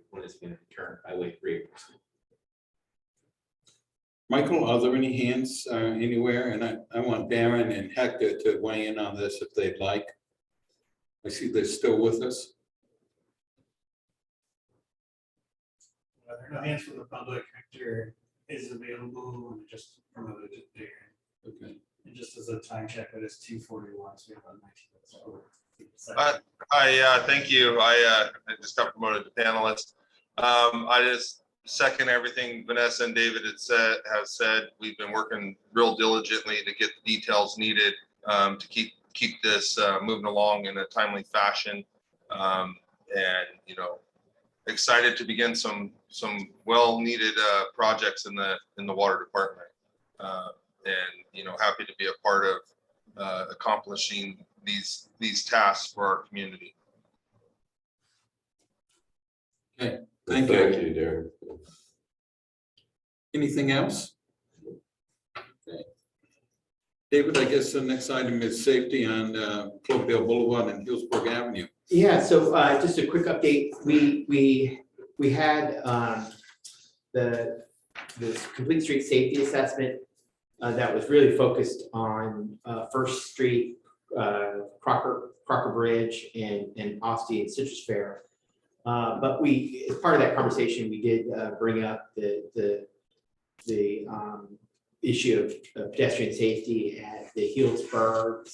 when is it gonna return by way of reimbursement? Michael, are there any hands anywhere? And I want Darren and Hector to weigh in on this if they'd like. I see they're still with us. There are no hands from the public. Hector is available and just promoted to Darren. Okay. And just as a time check, it is 2:41, so we have about 19 minutes. Thank you. I just got promoted to panelist. I just second everything Vanessa and David have said. We've been working real diligently to get the details needed to keep this moving along in a timely fashion. And you know, excited to begin some well-needed projects in the water department. And you know, happy to be a part of accomplishing these tasks for our community. Okay, thank Thank you. you, Darren. Anything else? Okay. David, I guess the next item is safety on Cloverdale Boulevard and Hillsborough Avenue. Yeah, so just a quick update. We had the complete street safety assessment that was really focused on First Street, Crocker Bridge, and Austin and Citrus Fair. But as part of that conversation, we did bring up the issue of pedestrian safety at the Healdsburg /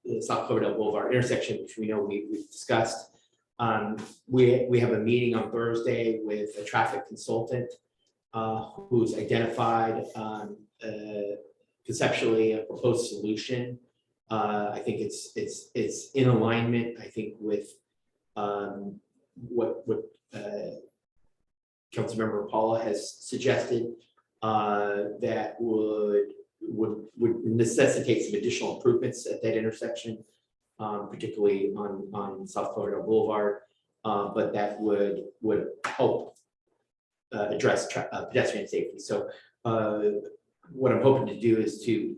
the South Cloverdale Boulevard intersection, which we know we've discussed. We have a meeting on Thursday with a traffic consultant who's identified conceptually a proposed solution. I think it's in alignment, I think, with what Councilmember Paula has suggested that would necessitate some additional improvements at that intersection, particularly on South Cloverdale Boulevard, but that would help address pedestrian safety. So what I'm hoping to do is to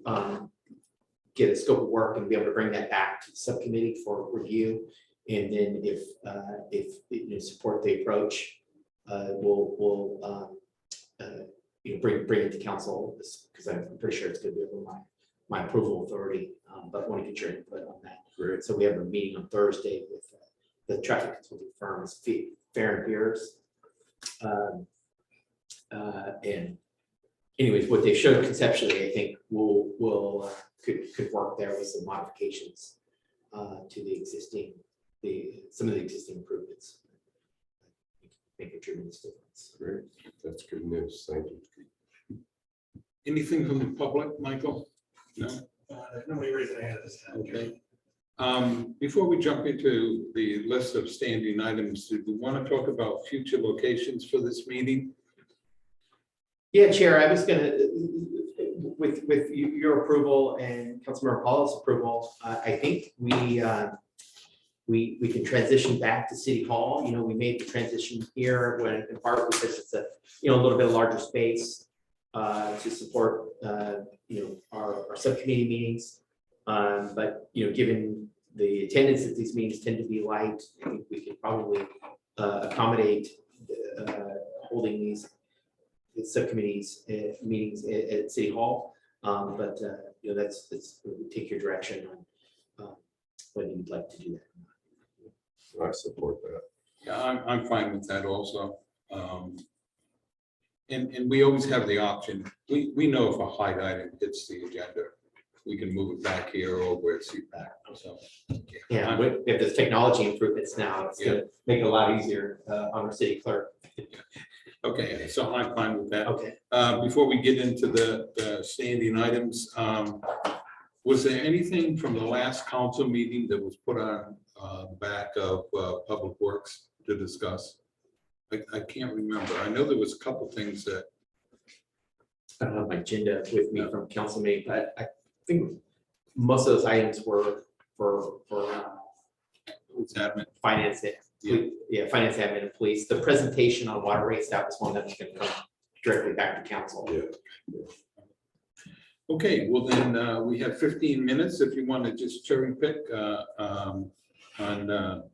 get a scope of work and be able to bring that back to the subcommittee for review. And then if you support the approach, we'll bring it to council, because I'm pretty sure it's going to be over my approval authority, but want to get your input on that. Great. So we have a meeting on Thursday with the traffic consulting firms, Fair and Pierce. And anyways, what they showed conceptually, I think could work there with some modifications to some of the existing improvements. Make a tremendous difference. Great. That's good news. Thank you. Anything from the public, Michael? No? Nobody raised their hand at this time. Okay. Before we jump into the list of standing items, do we want to talk about future locations for this meeting? Yeah, Chair, I was gonna, with your approval and Councilmember Paula's approval, I think we can transition back to City Hall. You know, we made the transition here when in part because it's a little bit larger space to support our subcommittee meetings. But given the attendance at these meetings tend to be light, I think we could probably accommodate holding these subcommittees meetings at City Hall. But that's take your direction on whether you'd like to do that. I support that. Yeah, I'm fine with that also. And we always have the option, we know if a hide item hits the agenda, we can move it back here or where it's back, so. Yeah, with the technology improvements now, it's gonna make it a lot easier on our city clerk. Okay, so I'm fine with that. Okay. Before we get into the standing items, was there anything from the last council meeting that was put on the back of Public Works to discuss? I can't remember. I know there was a couple things that. I don't have my agenda with me from council meeting, but I think most of those items were for What's happening? finance. Finance, admin, and police. The presentation on waterways, that was one that was going to come directly back to council. Yeah. Okay, well then, we have 15 minutes if you want to just cherry pick on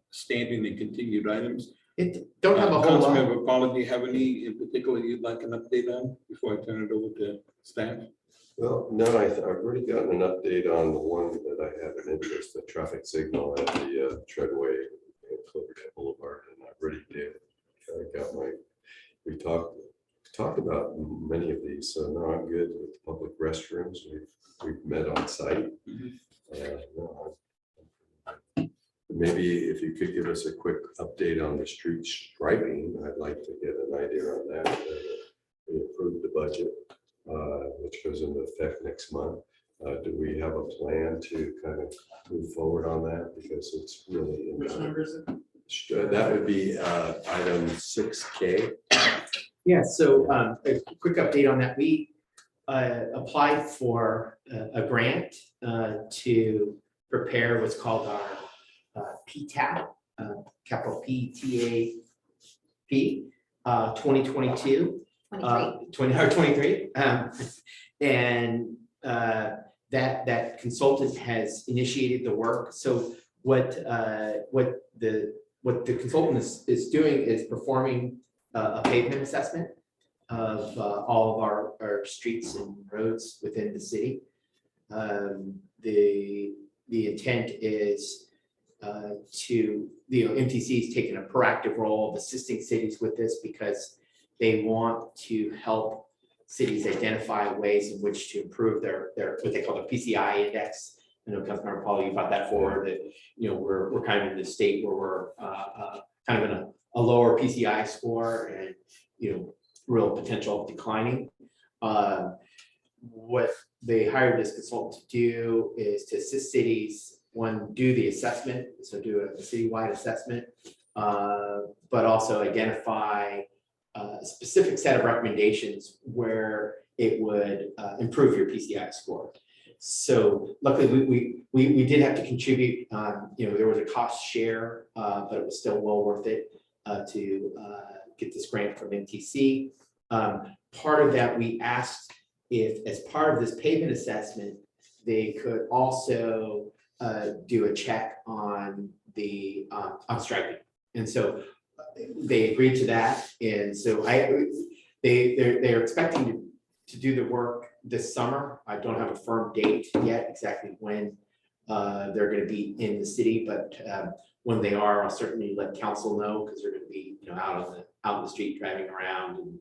standing and continued items. It don't have a whole lot. Councilmember Paula, do you have any in particular you'd like an update on before I turn it over to staff? Well, no, I've already gotten an update on the one that I have an interest, the traffic signal at the Treadway and Cloverdale Boulevard, and I already did. I got we talked about many of these, so now I'm good with public restrooms. We've met on site. No, maybe if you could give us a quick update on the street striping, I'd like to get an idea on that. We approved the budget, which goes into effect next month. Do we have a plan to kind of move forward on that? Because it's really. Which number is it? That would be item 6K. Yeah, so a quick update on that. We applied for a grant to prepare what's called our PTAP, capital PTAP, 2022. 23. And that consultant has initiated the work. So what the consultant is doing is performing a pavement assessment of all of our streets and roads within the city. The intent is MTC is taking a proactive role of assisting cities with this because they want to help cities identify ways in which to improve their what they call the PCI index. I know Councilmember Paul, you brought that forward, that we're kind of in the state where we're kind of in a lower PCI score and real potential of declining. What they hired this consultant to do is to assist cities, one, do the assessment, so do a citywide assessment, but also identify a specific set of recommendations where it would improve your PCI score. So luckily we did have to contribute. There was a cost share, but it was still well worth it to get this grant from MTC. Part of that, we asked if, as part of this pavement assessment, they could also do a check on the on striping, and so they agreed to that. And so they're expecting to do the work this summer. I don't have a firm date yet exactly when they're going to be in the city, but when they are, I'll certainly let council know, because they're going to be out in the street driving around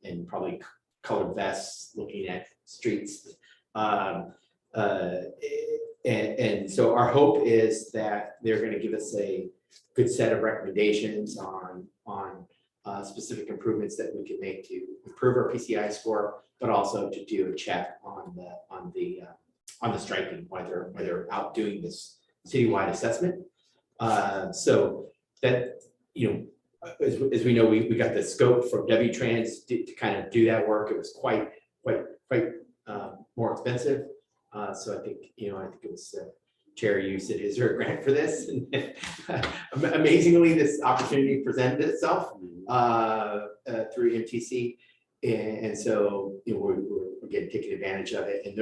and probably colored vests looking at streets. And so our hope is that they're going to give us a good set of recommendations on specific improvements that we can make to improve our PCI score, but also to do a check on the striping while they're out doing this citywide assessment. So that as we know, we got the scope from W-Trans to kind of do that work. It was quite more expensive. So I think it was Chair, you said, is there a grant for this? Amazingly, this opportunity presented itself through MTC. And so we're again taking advantage of it. And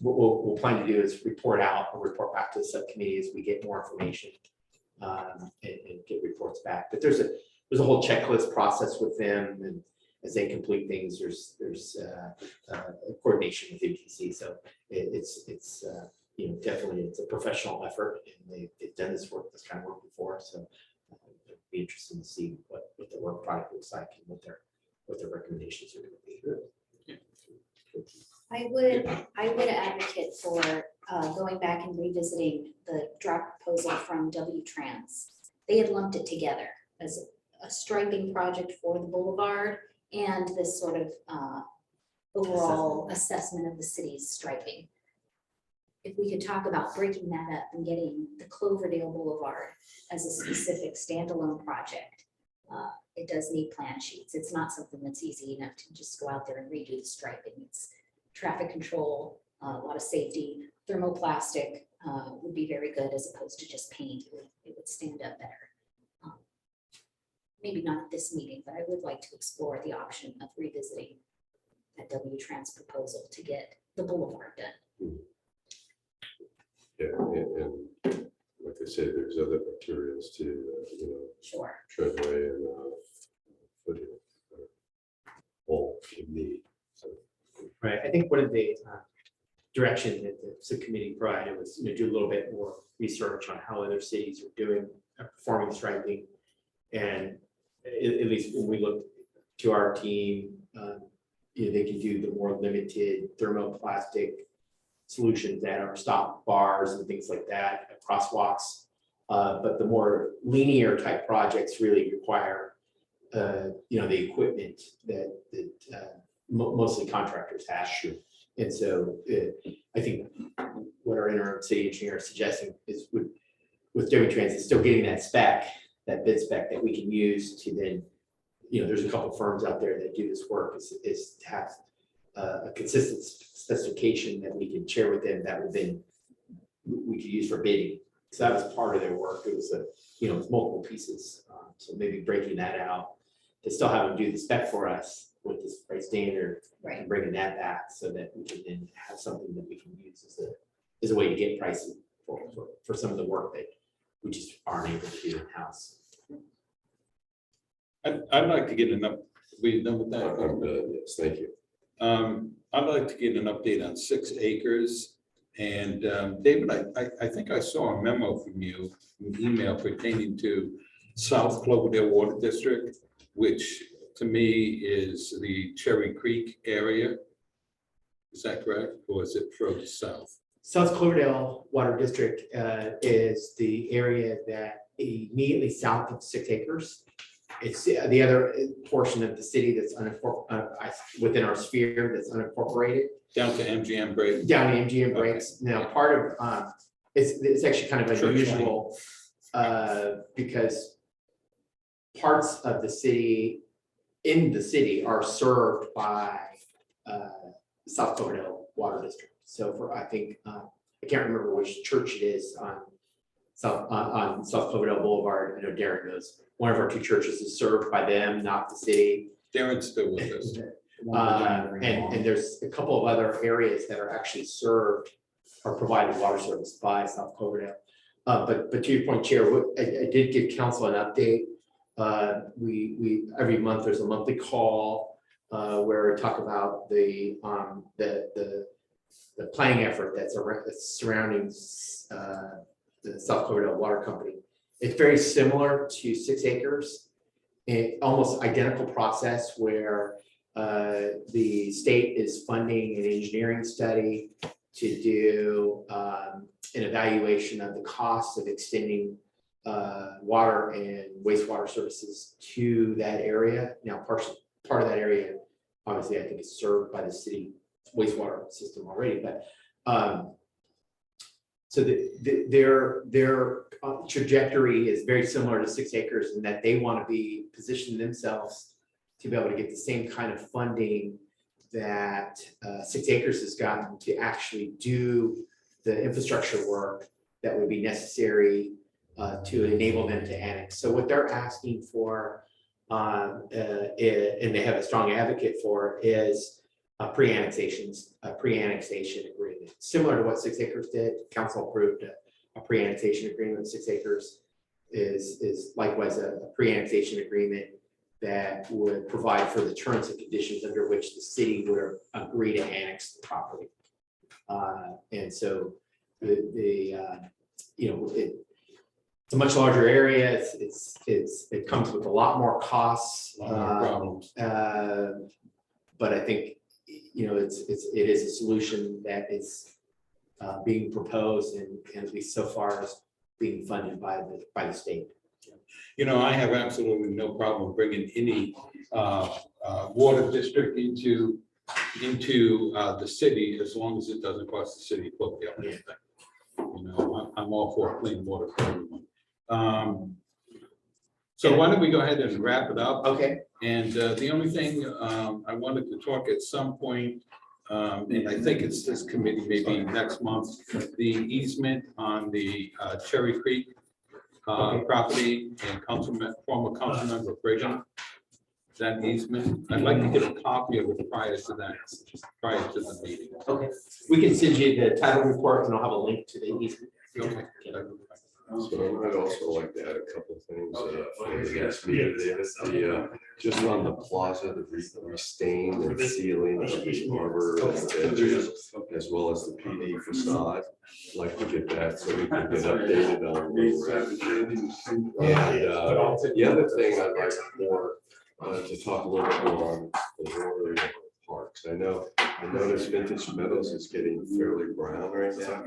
what we'll plan to do is report back to the subcommittee as we get more information and get reports back. But there's a whole checklist process with them, and as they complete things, there's a coordination with MTC. So it's definitely it's a professional effort, and they've done this kind of work before. So it'd be interesting to see what the work product looks like and what what their recommendations are gonna be. I would advocate for going back and revisiting the draft proposal from W-Trans. They had lumped it together as a striping project for the boulevard and this sort of overall assessment of the city's striping. If we could talk about breaking that up and getting the Cloverdale Boulevard as a specific standalone project. It does need plan sheets. It's not something that's easy enough to just go out there and redo the striping. It's traffic control, a lot of safety, thermoplastic would be very good as opposed to just paint. It would stand up better. Maybe not at this meeting, but I would like to explore the option of revisiting that W-Trans proposal to get the boulevard done. Yeah, and like I said, there's other materials too, Sure. treadway and footing. All in need, so. Right, I think one of the direction that the subcommittee provided was, do a little bit more research on how other cities are doing, performing striping. And at least when we look to our team, they can do the more limited thermoplastic solutions that are stop bars and things like that, crosswalks. But the more linear type projects really require, the equipment that mostly contractors have. Sure. And so I think what our interim city engineer is suggesting is with W-Trans is still getting that spec, that bid spec that we can use to then, there's a couple firms out there that do this work is to have a consistent specification that we can share with them that would then we could use for bidding. So that was part of their work. It was it's multiple pieces. So maybe breaking that out to still have them do the spec for us with this price standard, Right. and bringing that back so that we can then have something that we can use as a way to get pricing for some of the work that we just aren't able to do in-house. I'd like to get we done with that? I'm done, yes, thank you. I'd like to get an update on 6 acres. And David, I think I saw a memo from you, an email pertaining to South Cloverdale Water District, which to me is the Cherry Creek area. Is that correct? Or is it further south? South Cloverdale Water District is the area that immediately south of 6 acres. It's the other portion of the city that's within our sphere that's unincorporated. Down to MGM Break? Down to MGM Breaks. Now, part of, it's actually kind of unusual because parts of the city, in the city, are served by South Cloverdale Water District. So I think, I can't remember which church it is on South Cloverdale Boulevard. I know Darren knows. One of our 2 churches is served by them, not the city. Darren's still with us. And there's a couple of other areas that are actually served or provided water service by South Cloverdale. But to your point, Chair, I did give council an update. We every month there's a monthly call where we talk about the planning effort that's surrounding the South Cloverdale Water Company. It's very similar to 6 acres, almost identical process where the state is funding an engineering study to do an evaluation of the cost of extending water and wastewater services to that area. Now, part of that area, obviously, I think is served by the city wastewater system already, but so their trajectory is very similar to 6 acres in that they want to be positioning themselves to be able to get the same kind of funding that 6 acres has gotten to actually do the infrastructure work that would be necessary to enable them to annex. So what they're asking for, and they have a strong advocate for, is a pre-annexation agreement, similar to what 6 acres did. Council approved a pre-annexation agreement. 6 acres is likewise a pre-annexation agreement that would provide for the terms and conditions under which the city would agree to annex the property. And so It's a much larger area. It comes with a lot more costs. A lot more problems. But I think, you know, it is a solution that is being proposed and at least so far is being funded by the state. You know, I have absolutely no problem bringing any water district into the city as long as it doesn't cost the city of Cloverdale anything. You know, I'm all for clean water for everyone. So why don't we go ahead and wrap it up? Okay. And the only thing I wanted to talk at some point, and I think it's this committee, maybe next month, the easement on the Cherry Creek property and former councilmember Brigham. That easement, I'd like to get a copy of it prior to that, prior to the meeting. Okay. We can send you the title report and I'll have a link to the easement. Okay. So I'd also like to add a couple of things for the next meeting, David. Just on the plaza, the restain and sealing of the arbor and benches, as well as the PD facade. I'd like to get that so we can get updated on where we're at. And the other thing I'd like more to talk a little bit more on the water parks. I noticed Vintage Meadows is getting fairly brown right now.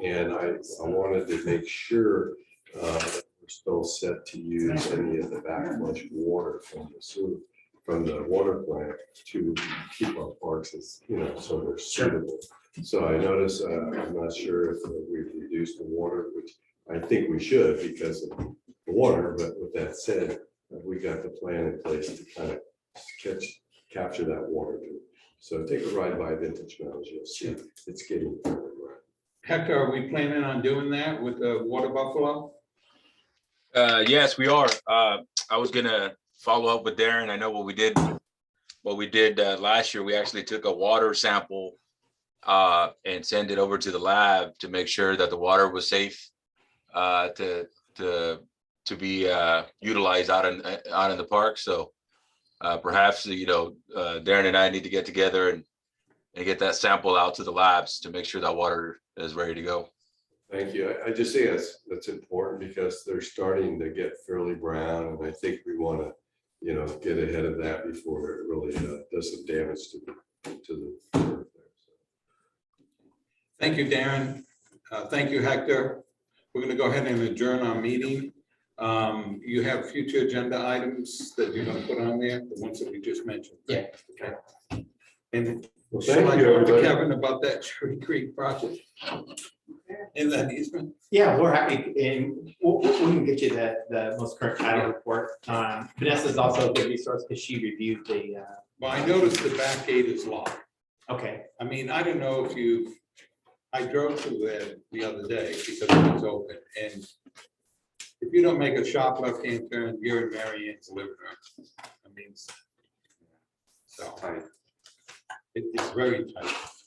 And I wanted to make sure that we're still set to use any of the backflush water from the sewer, from the water plant to keep our parks as, you know, so they're suitable. So I noticed, I'm not sure if we've reduced the water, which I think we should because of the water, but with that said, we got the plan in place to kind of capture that water. So take a ride by Vintage Meadows, you'll see it's getting fairly brown. Hector, are we planning on doing that with the water buffalo? Yes, we are. I was gonna follow up with Darren. I know what we did last year. We actually took a water sample and sent it over to the lab to make sure that the water was safe to be utilized out in the park. So perhaps, you know, Darren and I need to get together and get that sample out to the labs to make sure that water is ready to go. Thank you. I just think that's important because they're starting to get fairly brown, and I think we want to, you know, get ahead of that before it really does some damage to the earth. Thank you, Darren. Thank you, Hector. We're going to go ahead and adjourn our meeting. You have future agenda items that you're going to put on there, the ones that we just mentioned. Yeah. Okay. And Well, shall I thank you, talk to everybody. Kevin about that Cherry Creek project? In that easement? Yeah, we're happy and we can get you the most current title report. Vanessa's also a good resource because she reviewed the, Well, I noticed the back gate is locked. okay. I mean, I don't know if I drove through there the other day because it was open, and if you don't make a sharp left-hand turn, you're in Mary Ann's living room. I mean, so it's very tight.